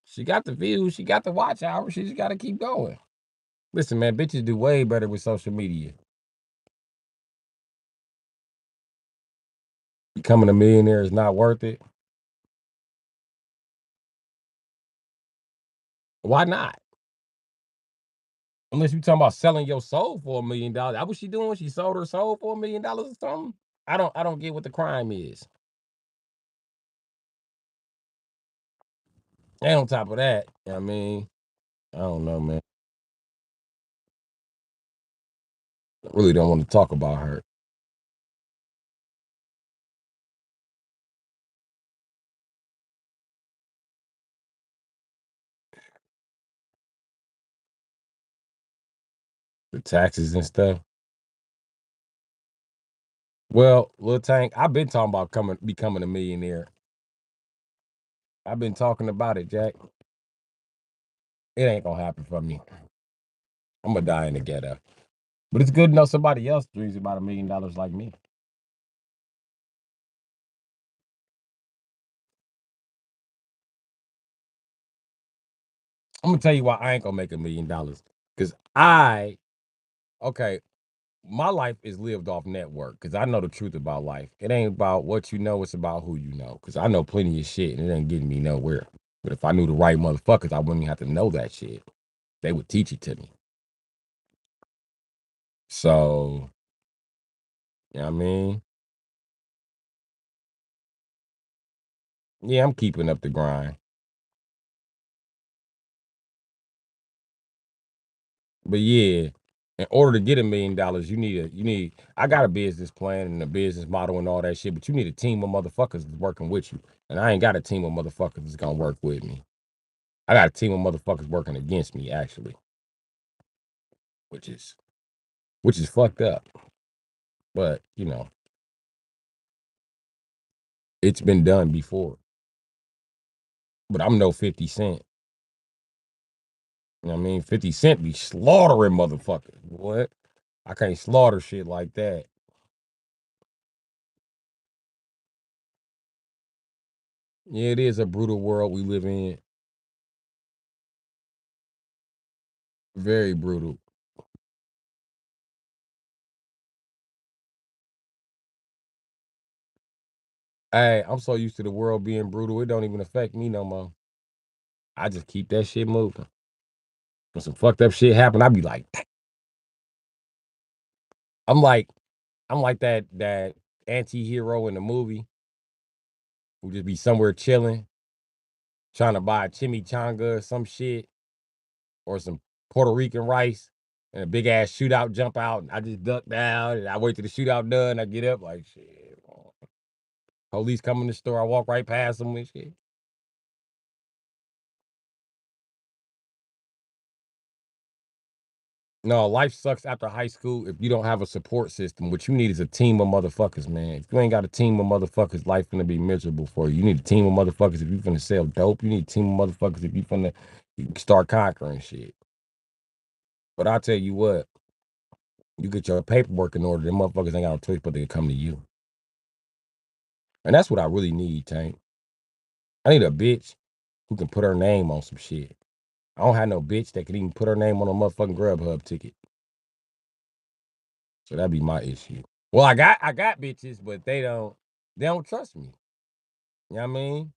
She got the views. She got the watch hours. She just got to keep going. Listen, man, bitches do way better with social media. Becoming a millionaire is not worth it. Why not? Unless you talking about selling your soul for $1 million. That what she doing? She sold her soul for $1 million or something? I don't get what the crime is. And on top of that, I mean, I don't know, man. I really don't want to talk about her. The taxes and stuff. Well, Lil Tank, I've been talking about becoming a millionaire. I've been talking about it, Jack. It ain't gonna happen for me. I'm gonna die in the ghetto. But it's good to know somebody else dreams about $1 million like me. I'm gonna tell you why I ain't gonna make $1 million. Cause okay, my life is lived off network. Cause I know the truth about life. It ain't about what you know, it's about who you know. Cause I know plenty of shit and it ain't getting me nowhere. But if I knew the right motherfuckers, I wouldn't have to know that shit. They would teach it to me. So, you know what I mean? Yeah, I'm keeping up the grind. But yeah, in order to get $1 million, I got a business plan and a business model and all that shit, but you need a team of motherfuckers that's working with you. And I ain't got a team of motherfuckers that's gonna work with me. I got a team of motherfuckers working against me, actually, which is which is fucked up. But it's been done before. But I'm no 50 Cent. You know what I mean? 50 Cent be slaughtering motherfuckers. What? I can't slaughter shit like that. Yeah, it is a brutal world we live in. Very brutal. Hey, I'm so used to the world being brutal, it don't even affect me no more. I just keep that shit moving. When some fucked up shit happen, I be like, I'm like, I'm like that anti-hero in the movie who just be somewhere chilling, trying to buy a chimichanga or some shit, or some Puerto Rican rice, and a big ass shootout jump out, and I just duck down and I wait till the shootout done. I get up like shit. Police come in the store, I walk right past them and shit. No, life sucks after high school if you don't have a support system. What you need is a team of motherfuckers, man. If you ain't got a team of motherfuckers, life gonna be miserable for you. You need a team of motherfuckers if you finna sell dope. You need a team of motherfuckers if you finna start conquering shit. But I'll tell you what, you get your paperwork in order, them motherfuckers ain't got no choice but to come to you. And that's what I really need, Tank. I need a bitch who can put her name on some shit. I don't have no bitch that can even put her name on a motherfucking Grubhub ticket. So that'd be my issue. Well, I got bitches, but they don't trust me. You know what I mean?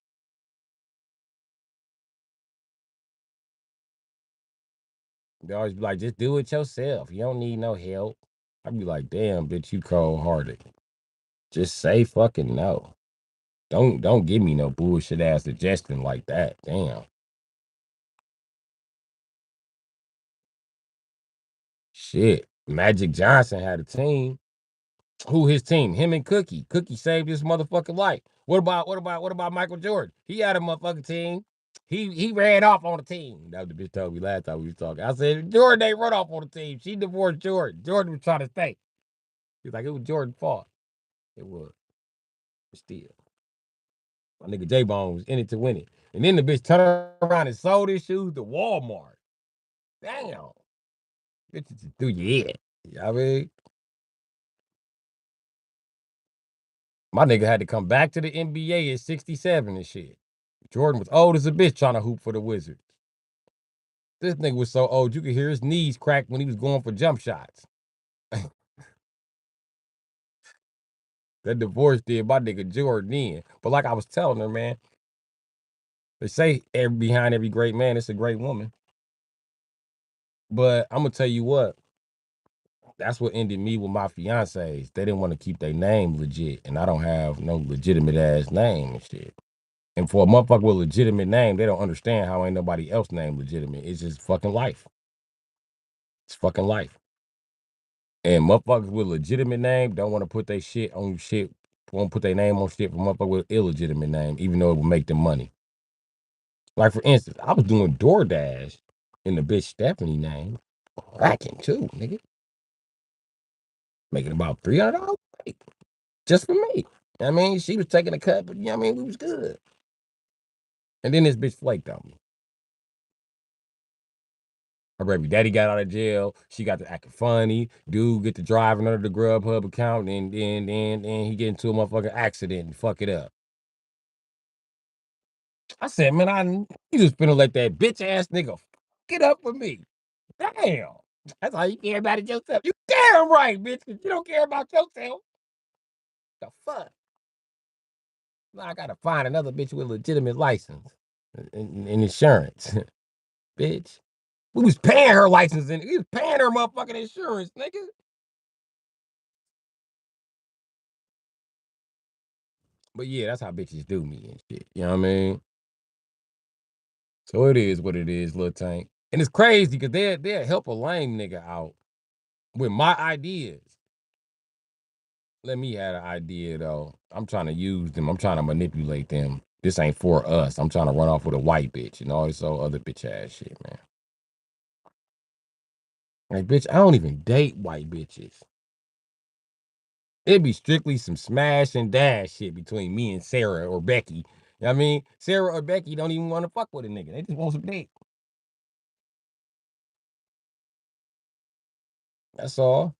They always be like, just do it yourself. You don't need no help. I'd be like, damn, bitch, you cold hearted. Just say fucking no. Don't give me no bullshit ass suggestion like that. Damn. Shit. Magic Johnson had a team. Who his team? Him and Cookie. Cookie saved his motherfucking life. What about Michael Jordan? He had a motherfucking team. He ran off on the team. That was the bitch told me last time we was talking. I said Jordan ain't run off on the team. She divorced Jordan. Jordan was trying to stay. He's like, it was Jordan's fault. It was. But still. My nigga J Bone was in it to win it. And then the bitch turned around and sold his shoes to Walmart. Damn. Bitches just threw your head. You know what I mean? My nigga had to come back to the NBA at 67 and shit. Jordan was old as a bitch trying to hoop for the Wizards. This nigga was so old you could hear his knees crack when he was going for jump shots. That divorce did my nigga Jordan in. But like I was telling her, man, they say behind every great man, it's a great woman. But I'm gonna tell you what, that's what ended me with my fiancés. They didn't want to keep their name legit, and I don't have no legitimate ass name and shit. And for a motherfucker with a legitimate name, they don't understand how ain't nobody else name legitimate. It's just fucking life. It's fucking life. And motherfuckers with legitimate name don't want to put their shit on shit, won't put their name on shit for motherfuckers with illegitimate name, even though it will make them money. Like for instance, I was doing DoorDash in the bitch Stephanie name, cracking too, nigga, making about $300 just for me. I mean, she was taking a cut, but you know what I mean, we was good. And then this bitch flaked on me. Her baby daddy got out of jail. She got to acting funny. Dude get to driving under the Grubhub account, and then he get into a motherfucking accident and fuck it up. I said, man, you just finna let that bitch ass nigga get up for me. Damn. That's all you care about it yourself. You damn right, bitch, because you don't care about yourself. The fuck? Now I gotta find another bitch with a legitimate license and insurance. Bitch. We was paying her license and we was paying her motherfucking insurance, nigga. But yeah, that's how bitches do me and shit. You know what I mean? So it is what it is, Lil Tank. And it's crazy because they'll help a lame nigga out with my ideas. Let me have an idea though. I'm trying to use them. I'm trying to manipulate them. This ain't for us. I'm trying to run off with a white bitch and all this other bitch ass shit, man. Like, bitch, I don't even date white bitches. It'd be strictly some smash and dash shit between me and Sarah or Becky. You know what I mean? Sarah or Becky don't even want to fuck with a nigga. They just want some dick. That's all.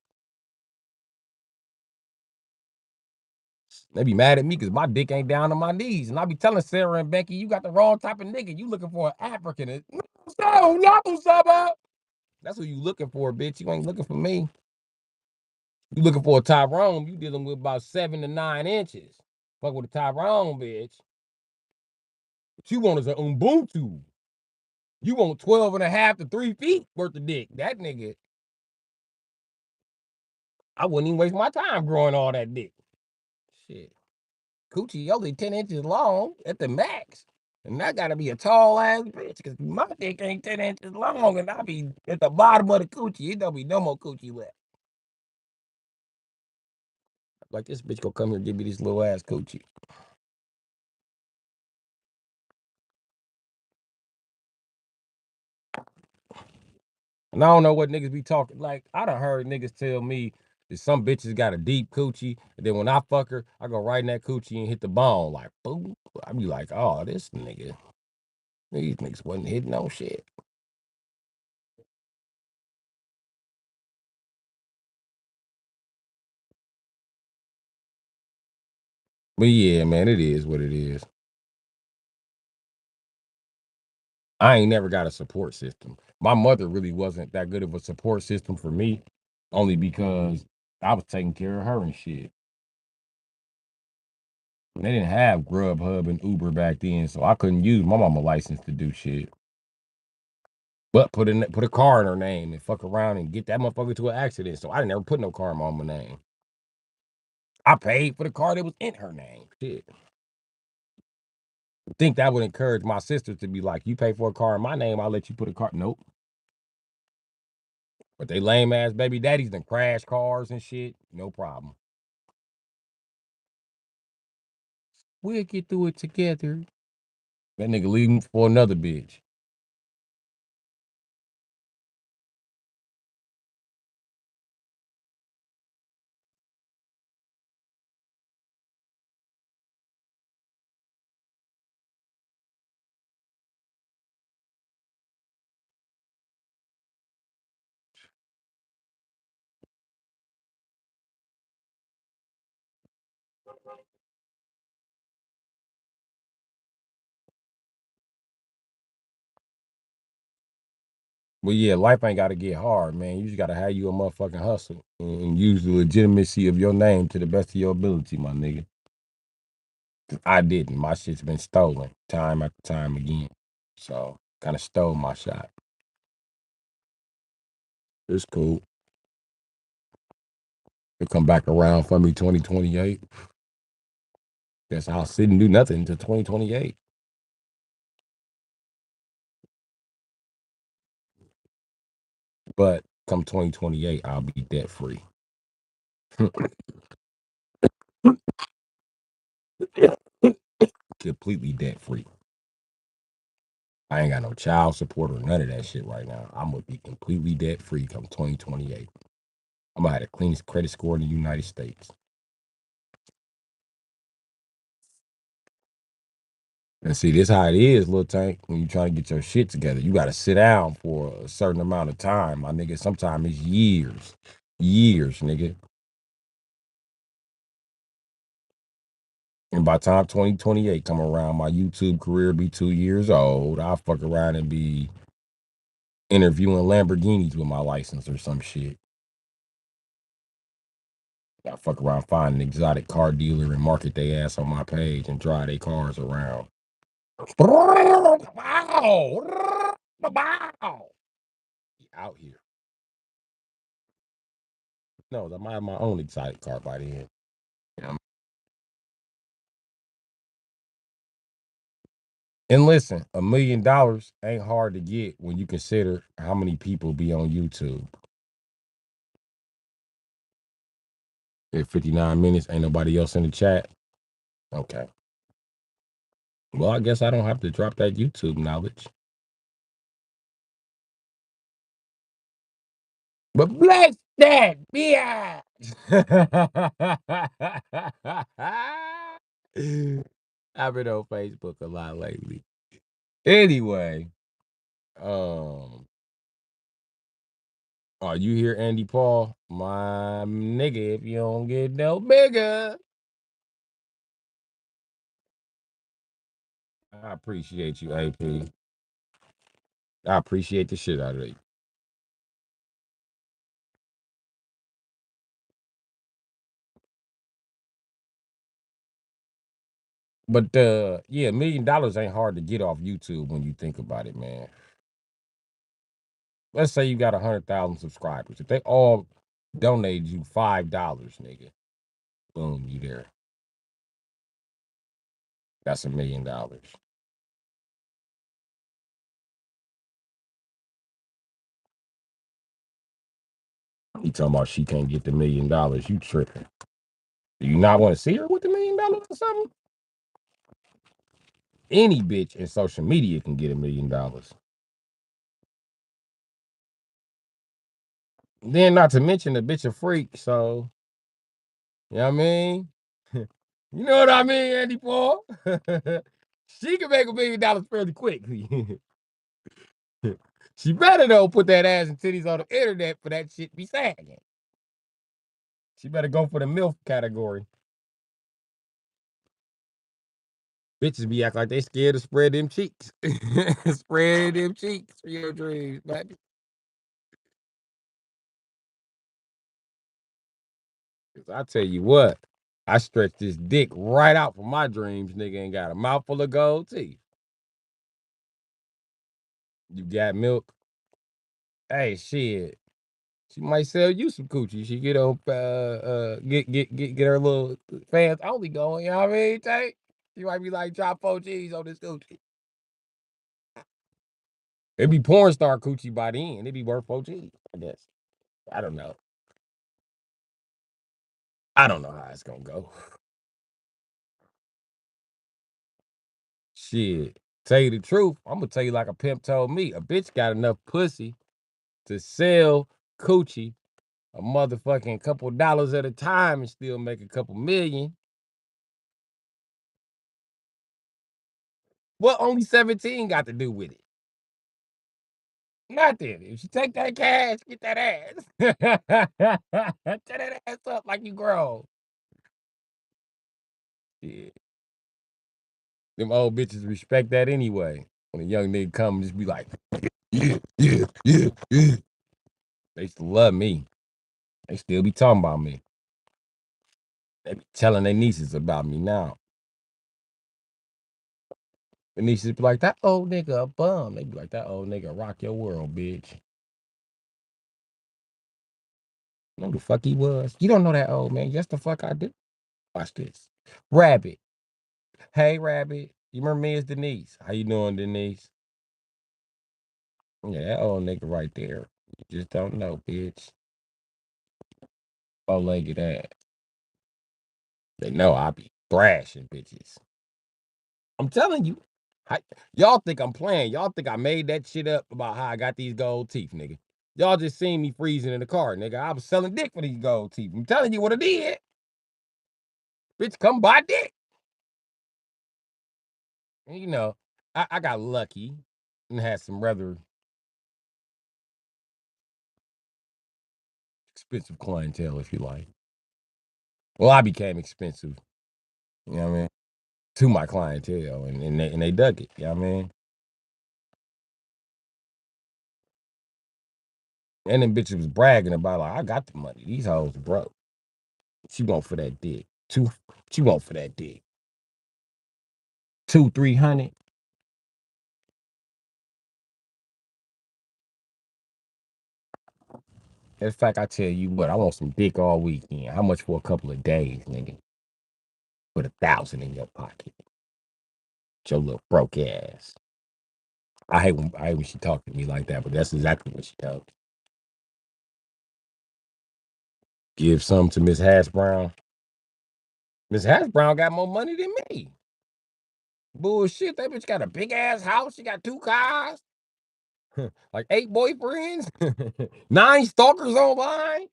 They be mad at me because my dick ain't down on my knees. And I be telling Sarah and Becky, you got the wrong type of nigga. You looking for an African. No, not Usama. That's what you looking for, bitch. You ain't looking for me. You looking for a Tyrone, you dealing with about 7 to 9 inches. Fuck with a Tyrone, bitch. What you want is an Ubuntu. You want 12 and a half to 3 feet worth of dick. That nigga, I wouldn't even waste my time growing all that dick. Shit. Coochie only 10 inches long at the max. And I gotta be a tall ass bitch because my dick ain't 10 inches long and I be at the bottom of the coochie. It don't be no more coochie left. Like this bitch gonna come here and give me this little ass coochie. And I don't know what niggas be talking. Like, I done heard niggas tell me that some bitches got a deep coochie. And then when I fuck her, I go right in that coochie and hit the bone. Like, boom. I be like, oh, this nigga. These niggas wasn't hitting no shit. But yeah, man, it is what it is. I ain't never got a support system. My mother really wasn't that good of a support system for me, only because I was taking care of her and shit. They didn't have Grubhub and Uber back then, so I couldn't use my mama license to do shit. But put a car in her name and fuck around and get that motherfucker to an accident. So I never put no car in my mama's name. I paid for the car that was in her name. Shit. Think that would encourage my sisters to be like, you pay for a car in my name, I'll let you put a car. Nope. But they lame ass baby daddies done crash cars and shit. No problem. We'll get through it together. That nigga leaving for another bitch. But yeah, life ain't gotta get hard, man. You just gotta have you a motherfucking hustle and use the legitimacy of your name to the best of your ability, my nigga. I didn't. My shit's been stolen time after time again. So kind of stole my shot. It's cool. It'll come back around for me 2028. Guess I'll sit and do nothing until 2028. But come 2028, I'll be debt free. Completely debt free. I ain't got no child support or none of that shit right now. I'm gonna be completely debt free come 2028. I'm gonna have the cleanest credit score in the United States. And see, this how it is, little tank. When you try to get your shit together, you got to sit down for a certain amount of time, my nigga. Sometimes it's years, nigga. And by the time 2028 come around, my YouTube career be 2 years old. I'll fuck around and be interviewing Lamborghinis with my license or some shit. I fuck around, find an exotic car dealer and market their ass on my page and drive their cars around. Out here. No, I might have my own exotic car by then. Yeah. And listen, $1 million ain't hard to get when you consider how many people be on YouTube. At 59 minutes, ain't nobody else in the chat. Okay. Well, I guess I don't have to drop that YouTube knowledge. But bless that bitch. I've been on Facebook a lot lately. Anyway, um, are you here, Andy Paul? My nigga, if you don't get no bigger. I appreciate you, AP. I appreciate the shit out of it. But yeah, $1 million ain't hard to get off YouTube when you think about it, man. Let's say you got 100,000 subscribers. If they all donated you $5, nigga, boom, you there. That's $1 million. You talking about she can't get the $1 million? You tripping? Do you not want to see her with the $1 million or something? Any bitch in social media can get $1 million. Then not to mention the bitch a freak, so you know what I mean? You know what I mean, Andy Paul? She can make $1 million fairly quick. She better though put that ass and titties on the internet for that shit be sagging. She better go for the MILF category. Bitches be act like they scared to spread them cheeks. Spread them cheeks for your dreams, baby. 'Cause I tell you what, I stretch this dick right out for my dreams, nigga, and got a mouthful of gold teeth. You got milk? Hey, shit. She might sell you some coochie. She get on get her little fans only going, you know what I mean? Tank? She might be like drop 4 G's on this coochie. It'd be porn star coochie by then. It'd be worth 4 G's, I guess. I don't know. I don't know how it's gonna go. Shit. Tell you the truth, I'm gonna tell you like a pimp told me. A bitch got enough pussy to sell coochie a motherfucking couple dollars at a time and still make a couple million. What only 17 got to do with it? Nothing. If you take that cash, get that ass. Tear that ass up like you grown. Yeah. Them old bitches respect that anyway. When a young nigga come, just be like, yeah, yeah, yeah, yeah. They used to love me. They still be talking about me. They be telling their nieces about me now. The nieces be like, that old nigga a bum. They be like, that old nigga rock your world, bitch. Know who the fuck he was? You don't know that old man. Yes, the fuck I do. Watch this. Rabbit. Hey, Rabbit. You remember me as Denise? How you doing, Denise? Yeah, that old nigga right there. You just don't know, bitch. Bow-legged ass. They know I be thrashing bitches. I'm telling you. Y'all think I'm playing. Y'all think I made that shit up about how I got these gold teeth, nigga. Y'all just seen me freezing in the car, nigga. I was selling dick for these gold teeth. I'm telling you what I did. Bitch, come buy dick. And, you know, I got lucky and had some rather expensive clientele, if you like. Well, I became expensive, you know what I mean, to my clientele, and they dug it, you know what I mean? And them bitches was bragging about, like, I got the money. These hoes broke. She want for that dick. She want for that dick. 200, 300. In fact, I tell you what, I want some dick all weekend. How much for a couple of days, nigga? Put 1,000 in your pocket. Your little broke ass. I hate when she talked to me like that, but that's exactly what she told me. Give some to Miss Hash Brown. Miss Hash Brown got more money than me. Bullshit, that bitch got a big ass house. She got 2 cars, like 8 boyfriends, 9 stalkers online.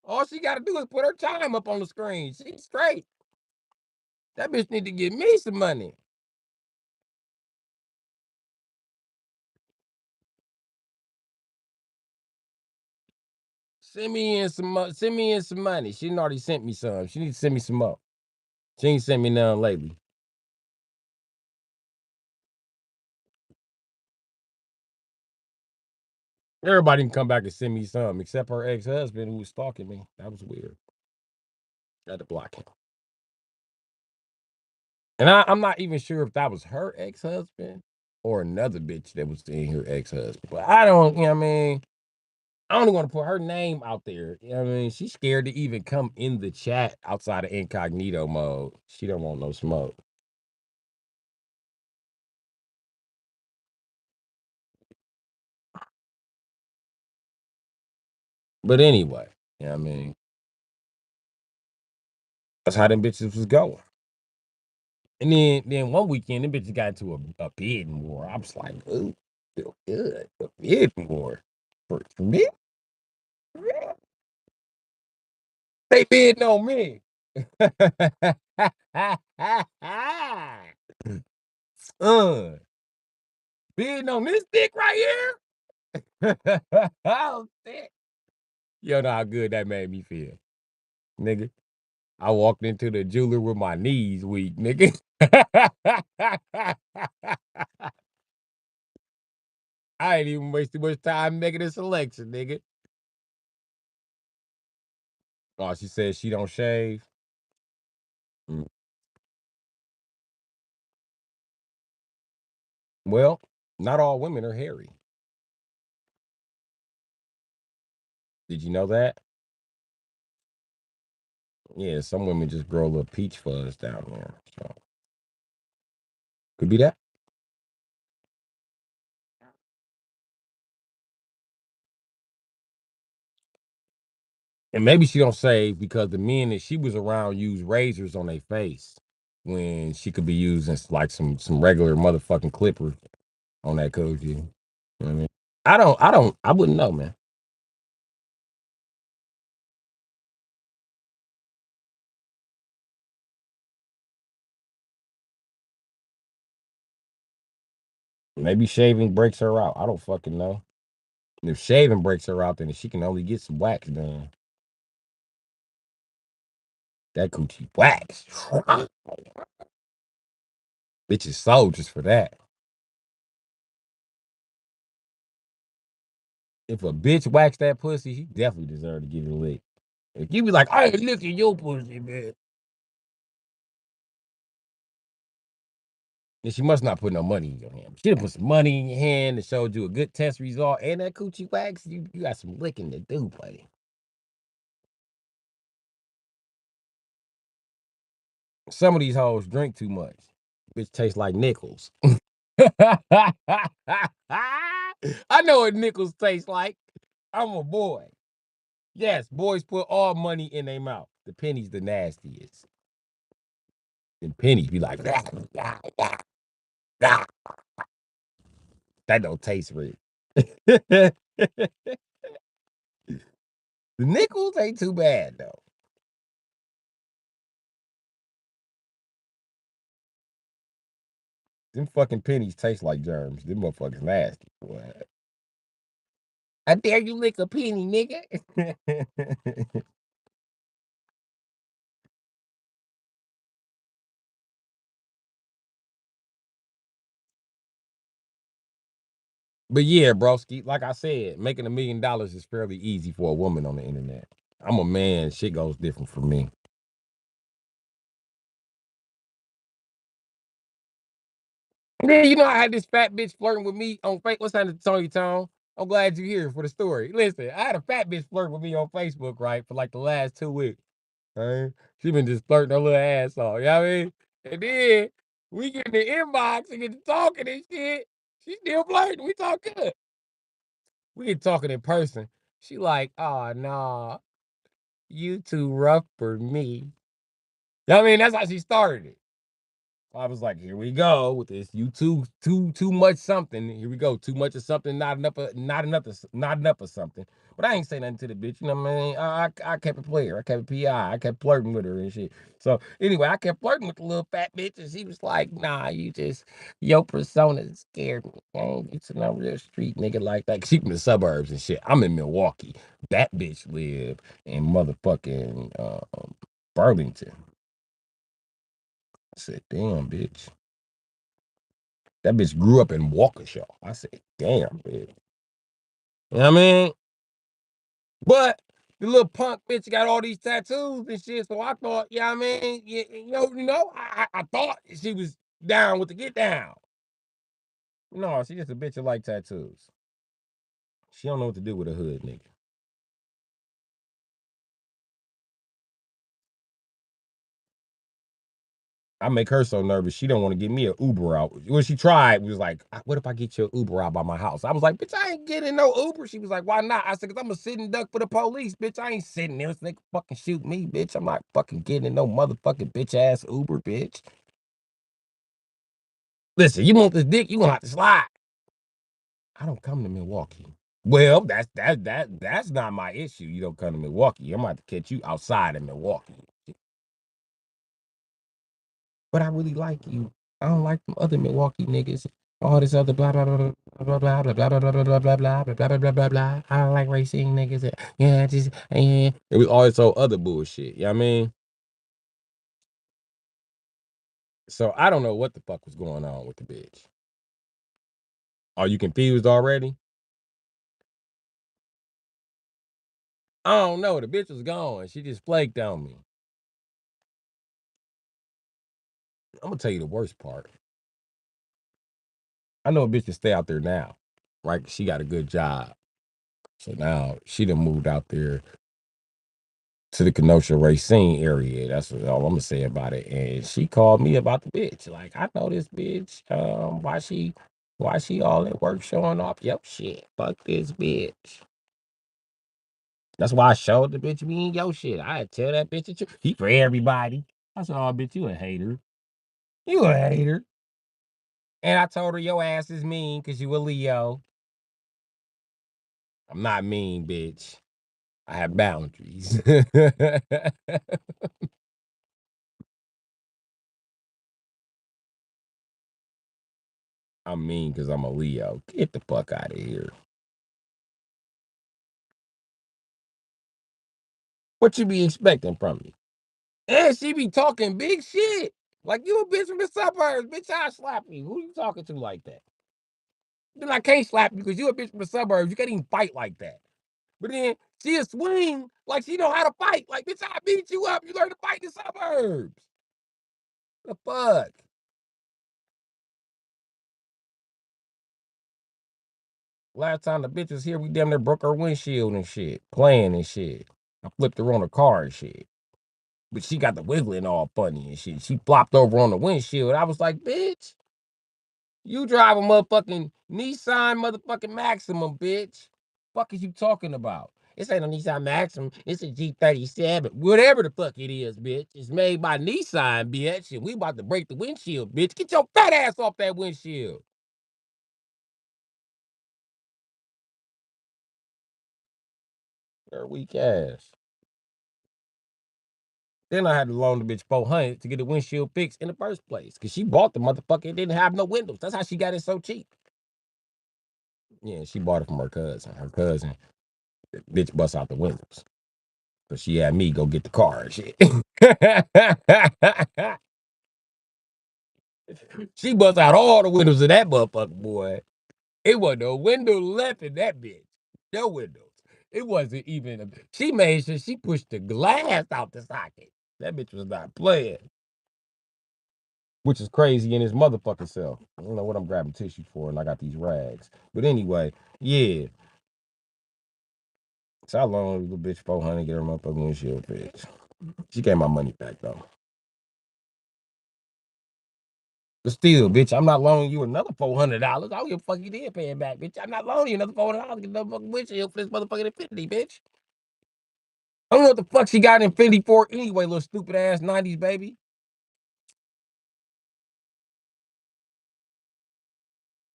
All she got to do is put her time up on the screen. She's straight. That bitch need to give me some money. Send me in some money. She done already sent me some. She need to send me some more. She ain't sent me none lately. Everybody can come back and send me some, except her ex-husband who was stalking me. That was weird. I had to block him. And I'm not even sure if that was her ex-husband or another bitch that was in her ex-husband. But I don't, you know what I mean? I don't want to put her name out there. You know what I mean? She's scared to even come in the chat outside of incognito mode. She don't want no smoke. But anyway, you know what I mean? That's how them bitches was going. And then one weekend, them bitches got into a bidding war. I was like, ooh, feel good. A bidding war. For me? They bidding on me. uh, bidding on this dick right here. Oh shit. You know how good that made me feel, nigga. I walked into the jeweler with my knees weak, nigga. I ain't even waste too much time making a selection, nigga. Oh, she said she don't shave. Mm. Well, not all women are hairy. Did you know that? Yeah, some women just grow a little peach fuzz down there. So could be that. And maybe she don't shave because the men that she was around use razors on their face when she could be using like some regular motherfucking clippers on that coochie. You know what I mean? I wouldn't know, man. Maybe shaving breaks her out. I don't fucking know. And if shaving breaks her out, then she can only get some wax done. That coochie wax. Bitches soldiers for that. If a bitch wax that pussy, he definitely deserve to give it a lick. If you be like, I ain't licking your pussy, man. Then she must not put no money in your hand. She done put some money in your hand and showed you a good test result and that coochie wax. You got some licking to do, buddy. Some of these hoes drink too much. Bitch tastes like nickels. I know what nickels taste like. I'm a boy. Yes, boys put all money in their mouth. The pennies the nastiest. And pennies be like, that don't taste real. The nickels ain't too bad though. Them fucking pennies taste like germs. Them motherfuckers nasty. Boy. I dare you lick a penny, nigga. But yeah, broski, like I said, making $1 million is fairly easy for a woman on the internet. I'm a man. Shit goes different for me. Yeah, you know, I had this fat bitch flirting with me on Facebook. What's that, Tony Tone? I'm glad you're here for the story. Listen, I had a fat bitch flirt with me on Facebook, right, for like the last 2 weeks. Right? She been just flirting her little ass off. You know what I mean? And then we get in the inbox and get to talking and shit. She still flirting. We talk good. We get talking in person. She like, oh, nah, you too rough for me. You know what I mean? That's how she started it. I was like, here we go with this. You too much something. Here we go. Too much of something, not enough of something. But I ain't say nothing to the bitch. You know what I mean? I kept it player. I kept it PI. I kept flirting with her and shit. So anyway, I kept flirting with the little fat bitch, and she was like, nah, your persona scared me. I ain't get to no real street nigga like that. 'Cause she from the suburbs and shit. I'm in Milwaukee. That bitch live in motherfucking Burlington. I said, damn, bitch. That bitch grew up in Waukesha. I said, damn, bitch. You know what I mean? But the little punk bitch got all these tattoos and shit. So I thought, yeah, I mean, I thought she was down with the get down. No, she just a bitch that like tattoos. She don't know what to do with a hood nigga. I make her so nervous. She don't want to get me an Uber out. When she tried, was like, "What if I get you an Uber out by my house?" I was like, "Bitch, I ain't getting no Uber." She was like, "Why not?" I said, "Cause I'm a sitting duck for the police, bitch. I ain't sitting there so they can fucking shoot me, bitch. I'm not fucking getting in no motherfucking bitch ass Uber, bitch. Listen, you want this dick? You gonna have to slide." I don't come to Milwaukee. Well, that's not my issue. You don't come to Milwaukee. I'm about to catch you outside in Milwaukee. But I really like you. I don't like them other Milwaukee niggas. All this other blah blah blah blah blah blah blah blah blah blah blah blah blah blah blah blah blah blah. I don't like racing niggas. Yeah, just yeah. It was all this other bullshit. You know what I mean? So I don't know what the fuck was going on with the bitch. Are you confused already? I don't know. The bitch was gone. She just flaked on me. I'm gonna tell you the worst part. I know a bitch can stay out there now, right? She got a good job. So now she done moved out there to the Kenosha Racine area. That's all I'm gonna say about it. And she called me about the bitch. Like, I know this bitch. Why she all at work showing off? Yo, shit. Fuck this bitch. That's why I showed the bitch me and yo shit. I tell that bitch the truth. He for everybody. I said, oh bitch, you a hater. You a hater. And I told her your ass is mean because you a Leo. I'm not mean, bitch. I have boundaries. I'm mean because I'm a Leo. Get the fuck out of here. What you be expecting from me? And she be talking big shit. Like you a bitch from the suburbs. Bitch, I slap you. Who you talking to like that? Then I can't slap you because you a bitch from the suburbs. You can't even fight like that. But then she'll swing like she know how to fight. Like, bitch, I beat you up. You learn to fight in the suburbs. The fuck? Last time the bitch was here, we damn near broke her windshield and shit. Playing and shit. I flipped her on the car and shit. But she got the wiggling all funny and shit. She flopped over on the windshield. I was like, bitch, you drive a motherfucking Nissan motherfucking Maximum, bitch. Fuck is you talking about? This ain't a Nissan Maximum. It's a G37. Whatever the fuck it is, bitch. It's made by Nissan, bitch. And we about to break the windshield, bitch. Get your fat ass off that windshield. Her weak ass. Then I had to loan the bitch 400 to get the windshield fixed in the first place. Cause she bought the motherfucker. It didn't have no windows. That's how she got it so cheap. Yeah, she bought it from her cousin. Her cousin, the bitch bust out the windows. So she had me go get the car and shit. She bust out all the windows of that motherfucker, boy. It wasn't no window left in that bitch. No windows. It wasn't even. She made sure she pushed the glass out the socket. That bitch was not playing. Which is crazy in his motherfucking self. I don't know what I'm grabbing tissue for, and I got these rags. But anyway, yeah. So I loaned the bitch 400 get her motherfucking windshield fixed. She gave my money back though. But still, bitch, I'm not loaning you another $400. I don't give a fuck you did pay it back, bitch. I'm not loaning you another $400 to get another fucking windshield for this motherfucking Infinity, bitch. I don't know what the fuck she got an Infinity for anyway, little stupid ass 90s baby.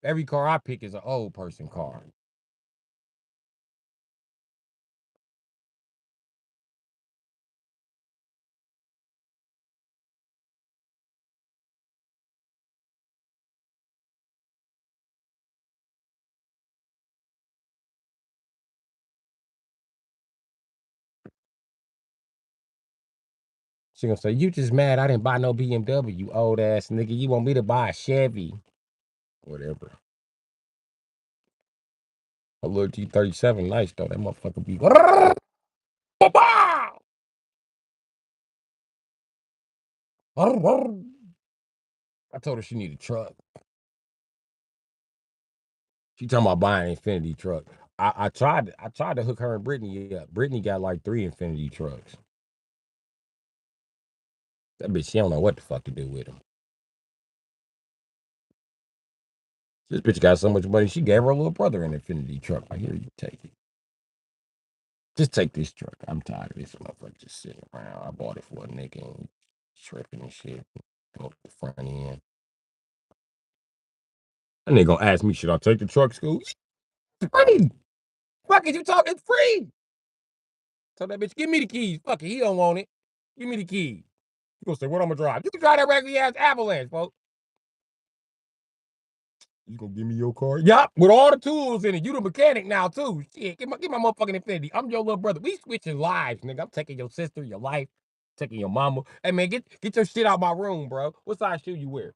Every car I pick is an old person car. She gonna say, you just mad I didn't buy no BMW, you old ass nigga. You want me to buy a Chevy. Whatever. A little G37, nice though. That motherfucker be. I told her she need a truck. She talking about buying an Infinity truck. I tried to hook her and Brittany up. Brittany got like 3 Infinity trucks. That bitch, she don't know what the fuck to do with them. This bitch got so much money, she gave her little brother an Infinity truck. Like, here, you take it. Just take this truck. I'm tired of this motherfucker just sitting around. I bought it for a nigga and tripping and shit. Go to the front end. That nigga gonna ask me, should I take the truck school? It's free. Fuck it, you talking? It's free. Tell that bitch, give me the keys. Fuck it, he don't want it. Give me the keys. You gonna say, what I'm gonna drive? You can drive that regular ass Avalanche, folks. You gonna give me your car? Yup, with all the tools in it. You the mechanic now too. Shit, get my motherfucking Infinity. I'm your little brother. We switching lives, nigga. I'm taking your sister, your life. Taking your mama. Hey man, get your shit out my room, bro. What size shoe you wear?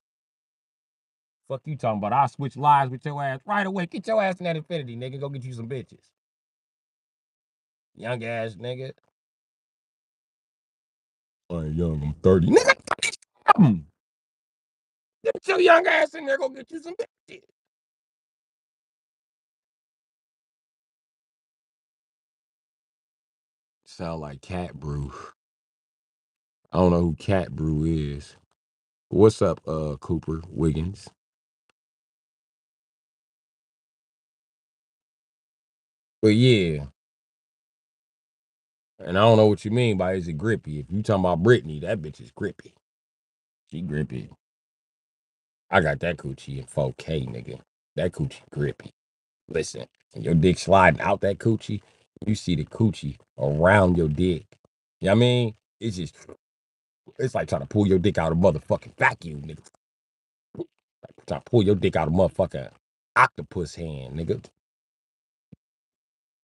Fuck you talking about? I'll switch lives with your ass right away. Get your ass in that infinity, nigga. Go get you some bitches. Young ass nigga. I ain't young, I'm 30. Nigga, 30. Get your young ass in there, go get you some bitches. Sound like Cat Brew. I don't know who Cat Brew is. What's up, Cooper Wiggins? But yeah, and I don't know what you mean by is it grippy. If you talking about Brittany, that bitch is grippy. She grippy. I got that coochie in 4K, nigga. That coochie grippy. Listen, your dick sliding out that coochie, you see the coochie around your dick. You know what I mean? It's just, it's like trying to pull your dick out of motherfucking vacuum, nigga. Like trying to pull your dick out of motherfucking octopus hand, nigga.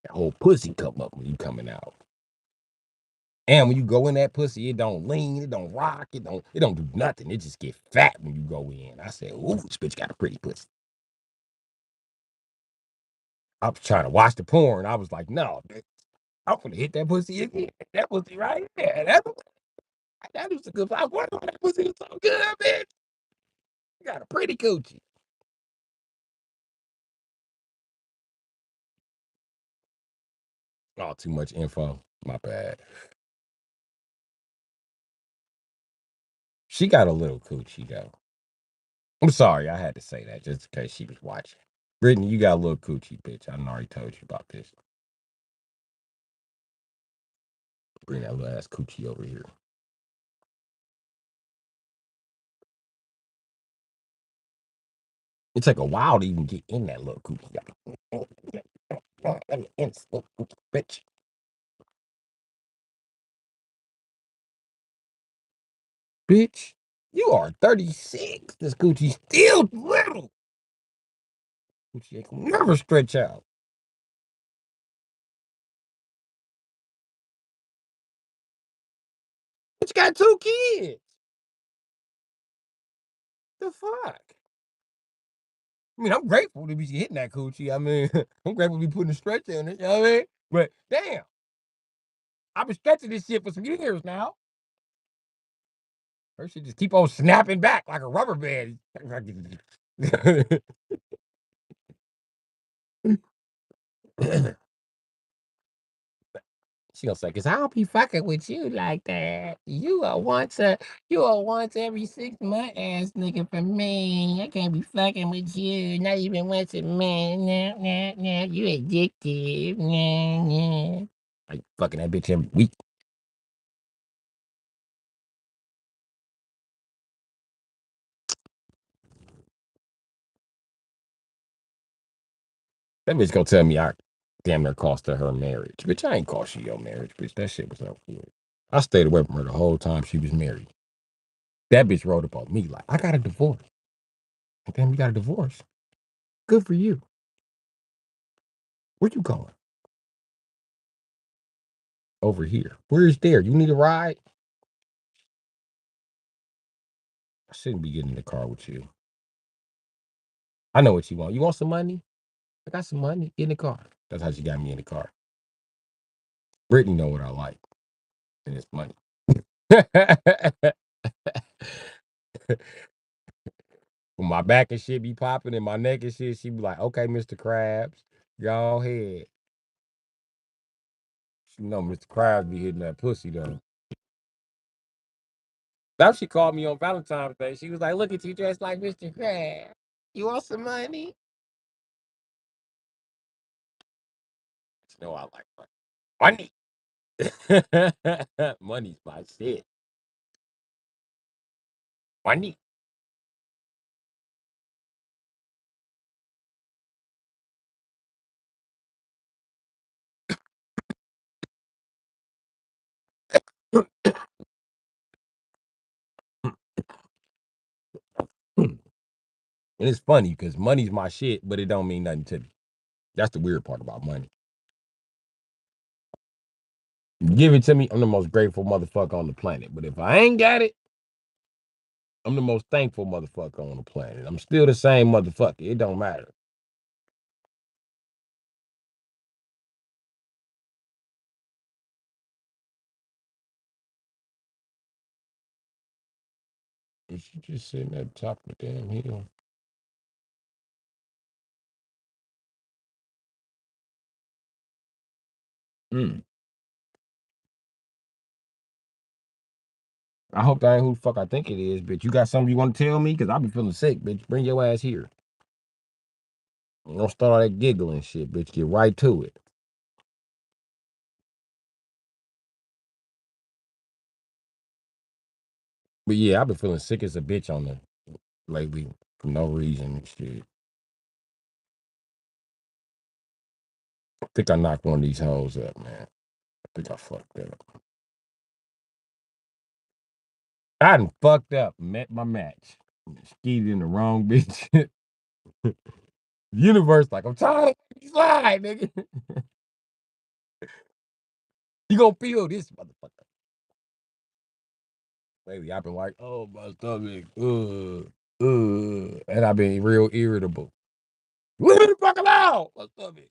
That whole pussy come up when you coming out. And when you go in that pussy, it don't lean, it don't rock, it don't do nothing. It just get fat when you go in. I said, ooh, this bitch got a pretty pussy. I was trying to watch the porn. I was like, no, bitch, I'm gonna hit that pussy again. That pussy right there. That was a good. I wonder why that pussy was so good, bitch. You got a pretty coochie. Oh, too much info. My bad. She got a little coochie though. I'm sorry, I had to say that just in case she was watching. Brittany, you got a little coochie, bitch. I already told you about this. Bring that little ass coochie over here. It take a while to even get in that little coochie. Let me in this little coochie, bitch. Bitch, you are 36. This coochie still little. Coochie ain't gonna never stretch out. Bitch got 2 kids. The fuck? I mean, I'm grateful to be hitting that coochie. I mean, I'm grateful to be putting a stretch in it. You know what I mean? But damn, I've been stretching this shit for some years now. Her shit just keep on snapping back like a rubber band. She gonna say, "Cause I don't be fucking with you like that. You a once every 6 month ass nigga for me. I can't be fucking with you. Not even once a month. Nah, nah, nah. You addictive. Nah, nah. Like fucking that bitch every week. That bitch gonna tell me I damn near cost her marriage. Bitch, I ain't cost you your marriage, bitch. That shit was over with. I stayed away from her the whole time she was married. That bitch wrote up on me like, I got a divorce. Damn, you got a divorce. Good for you. Where you going? Over here. Where's there? You need a ride? I shouldn't be getting in the car with you. I know what you want. You want some money? I got some money. Get in the car. That's how she got me in the car. Brittany know what I like. And it's money. When my back and shit be popping and my neck and shit, she be like, okay, Mr. Krabs, go ahead. She know Mr. Krabs be hitting that pussy though. Now she called me on Valentine's Day. She was like, look at you dressed like Mr. Krabs. You want some money? You know I like money. Money's my shit. Money. And it's funny because money's my shit, but it don't mean nothing to me. That's the weird part about money. Give it to me. I'm the most grateful motherfucker on the planet. But if I ain't got it, I'm the most thankful motherfucker on the planet. I'm still the same motherfucker. It don't matter. She just sitting at the top of the damn hill. Mm. I hope that ain't who the fuck I think it is, bitch. You got something you want to tell me? Because I be feeling sick, bitch. Bring your ass here. Don't start all that giggling shit, bitch. Get right to it. But yeah, I've been feeling sick as a bitch on the lately for no reason and shit. I think I knocked one of these hoes up, man. I think I fucked up. I done fucked up, met my match. Skeeted in the wrong bitch. Universe, like, I'm tired of slide, nigga. You gonna feel this motherfucker. Lately, I've been like, oh, my stomach. And I've been real irritable. Leave me the fuck alone. My stomach.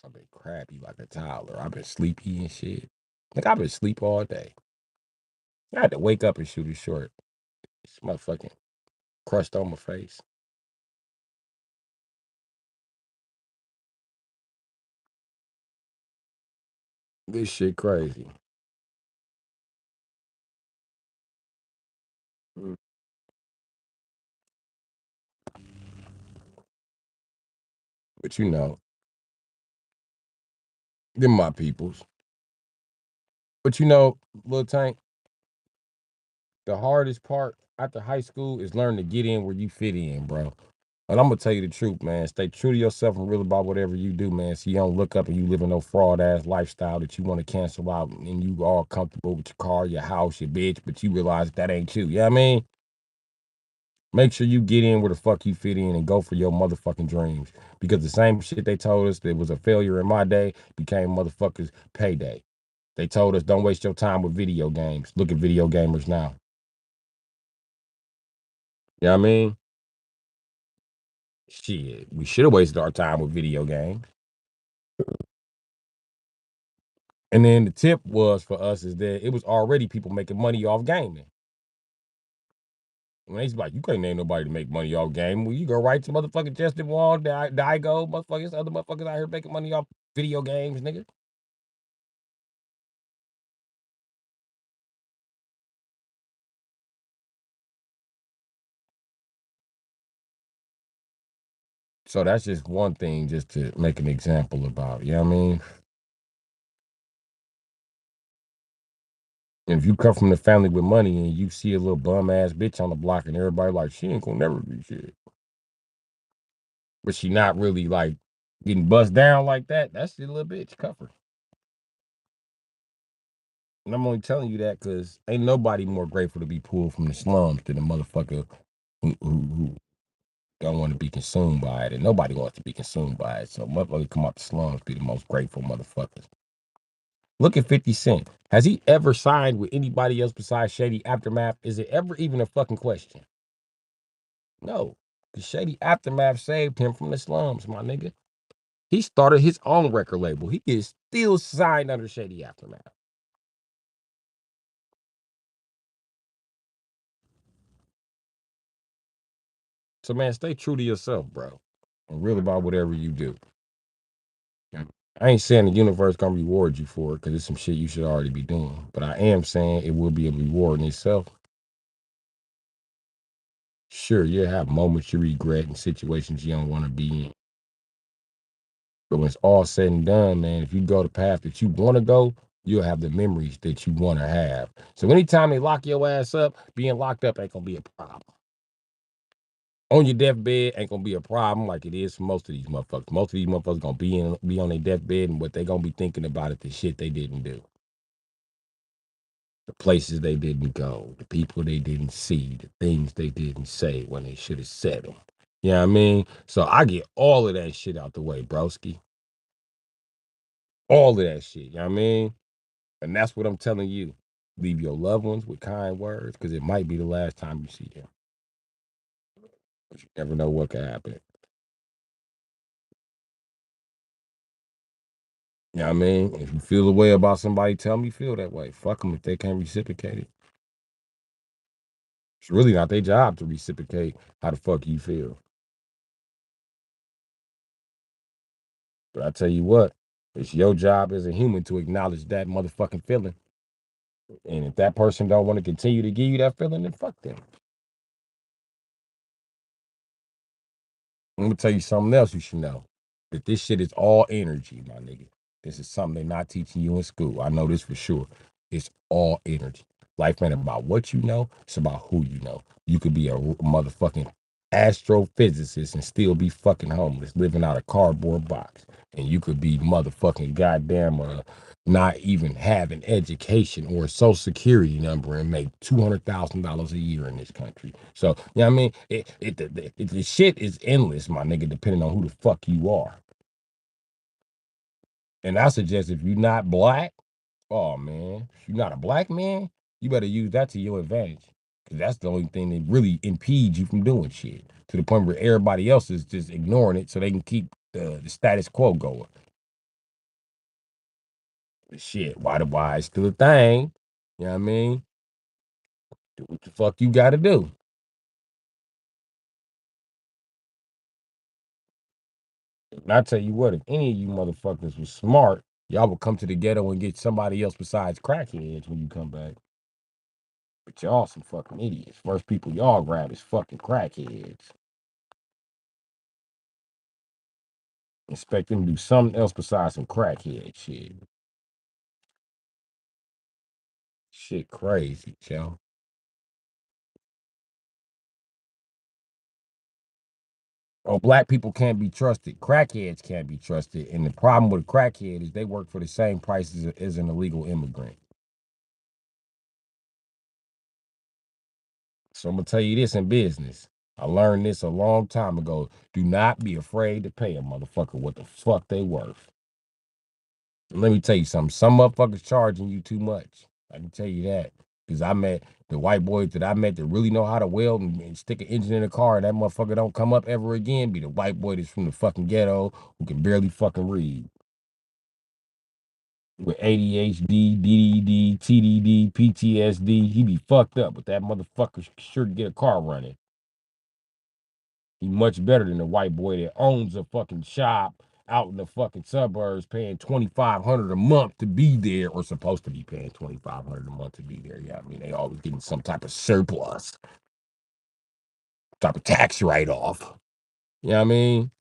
I've been crappy like a toddler. I've been sleepy and shit. Like, I've been asleep all day. I had to wake up and shoot it short. This motherfucking crust on my face. This shit crazy. Mm. But you know, them my peoples. But you know, little Tank, the hardest part after high school is learning to get in where you fit in, bro. And I'm gonna tell you the truth, man. Stay true to yourself and real about whatever you do, man. So you don't look up and you live in no fraud ass lifestyle that you want to cancel out and you all comfortable with your car, your house, your bitch, but you realize that ain't you. You know what I mean? Make sure you get in where the fuck you fit in and go for your motherfucking dreams. Because the same shit they told us that was a failure in my day became motherfuckers' payday. They told us don't waste your time with video games. Look at video gamers now. You know what I mean? Shit, we should have wasted our time with video games. And then the tip was for us is that it was already people making money off gaming. When they like, you can't name nobody to make money off game. Well, you go right to motherfucking Justin Wall, Daigo, motherfuckers, other motherfuckers out here making money off video games, nigga. So that's just one thing just to make an example about. You know what I mean? And if you come from the family with money and you see a little bum ass bitch on the block and everybody like, she ain't gonna never be shit. But she not really like getting bust down like that, that's the little bitch cover. And I'm only telling you that because ain't nobody more grateful to be pulled from the slums than a motherfucker who don't want to be consumed by it. And nobody wants to be consumed by it. So motherfuckers come out the slums be the most grateful motherfuckers. Look at 50 Cent. Has he ever signed with anybody else besides Shady Aftermath? Is it ever even a fucking question? No. The Shady Aftermath saved him from the slums, my nigga. He started his own record label. He is still signed under Shady Aftermath. So man, stay true to yourself, bro. And real about whatever you do. I ain't saying the universe gonna reward you for it because it's some shit you should already be doing. But I am saying it will be a reward in itself. Sure, you'll have moments you regret and situations you don't want to be in. But when it's all said and done, man, if you go the path that you want to go, you'll have the memories that you want to have. So anytime they lock your ass up, being locked up ain't gonna be a problem. On your deathbed ain't gonna be a problem like it is for most of these motherfuckers. Most of these motherfuckers gonna be on their deathbed and what they gonna be thinking about it, the shit they didn't do. The places they didn't go, the people they didn't see, the things they didn't say when they should have said them. You know what I mean? So I get all of that shit out the way, broski. All of that shit. You know what I mean? And that's what I'm telling you. Leave your loved ones with kind words because it might be the last time you see them. But you never know what could happen. You know what I mean? If you feel a way about somebody, tell them you feel that way. Fuck them if they can't reciprocate it. It's really not their job to reciprocate how the fuck you feel. But I tell you what, it's your job as a human to acknowledge that motherfucking feeling. And if that person don't want to continue to give you that feeling, then fuck them. I'm gonna tell you something else you should know. That this shit is all energy, my nigga. This is something they're not teaching you in school. I know this for sure. It's all energy. Life ain't about what you know, it's about who you know. You could be a motherfucking astrophysicist and still be fucking homeless, living out a cardboard box. And you could be motherfucking goddamn not even have an education or a social security number and make $200,000 a year in this country. So, you know what I mean? The shit is endless, my nigga, depending on who the fuck you are. And I suggest if you're not black, oh man, if you're not a black man, you better use that to your advantage. Cause that's the only thing that really impedes you from doing shit. To the point where everybody else is just ignoring it so they can keep the status quo going. Shit, why it's still a thing. You know what I mean? Do what the fuck you gotta do. And I tell you what, if any of you motherfuckers was smart, y'all would come to the ghetto and get somebody else besides crackheads when you come back. But y'all some fucking idiots. First people y'all grab is fucking crackheads. Expect them to do something else besides some crackhead shit. Shit crazy, y'all. Oh, black people can't be trusted. Crackheads can't be trusted. And the problem with a crackhead is they work for the same price as an illegal immigrant. So I'm gonna tell you this in business. I learned this a long time ago. Do not be afraid to pay a motherfucker what the fuck they worth. Let me tell you something. Some motherfuckers charging you too much. I can tell you that. Because I met the white boys that I met that really know how to weld and stick an engine in a car, and that motherfucker don't come up ever again. Be the white boy that's from the fucking ghetto who can barely fucking read. With ADHD, DDD, TDD, PTSD, he be fucked up, but that motherfucker sure get a car running. He much better than the white boy that owns a fucking shop out in the fucking suburbs paying $2,500 a month to be there, or supposed to be paying $2,500 a month to be there. Yeah, I mean they always getting some type of surplus, type of tax write off. You know what I mean?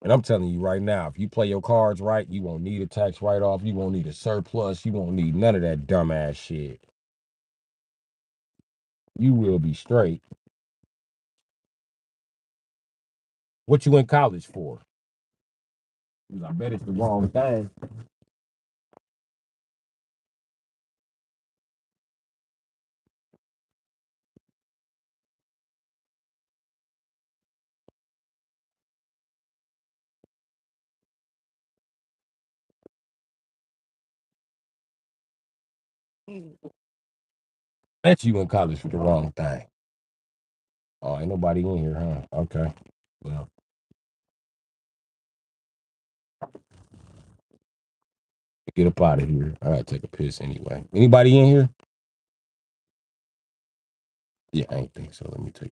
And I'm telling you right now, if you play your cards right, you won't need a tax write off. You won't need a surplus. You won't need none of that dumbass shit. You will be straight. What you in college for? 'Cause I bet it's the wrong thing. Bet you in college for the wrong thing. Oh, ain't nobody in here, huh? Okay. Well, get up out of here. I gotta take a piss anyway. Anybody in here? Yeah, I ain't think so. Let me take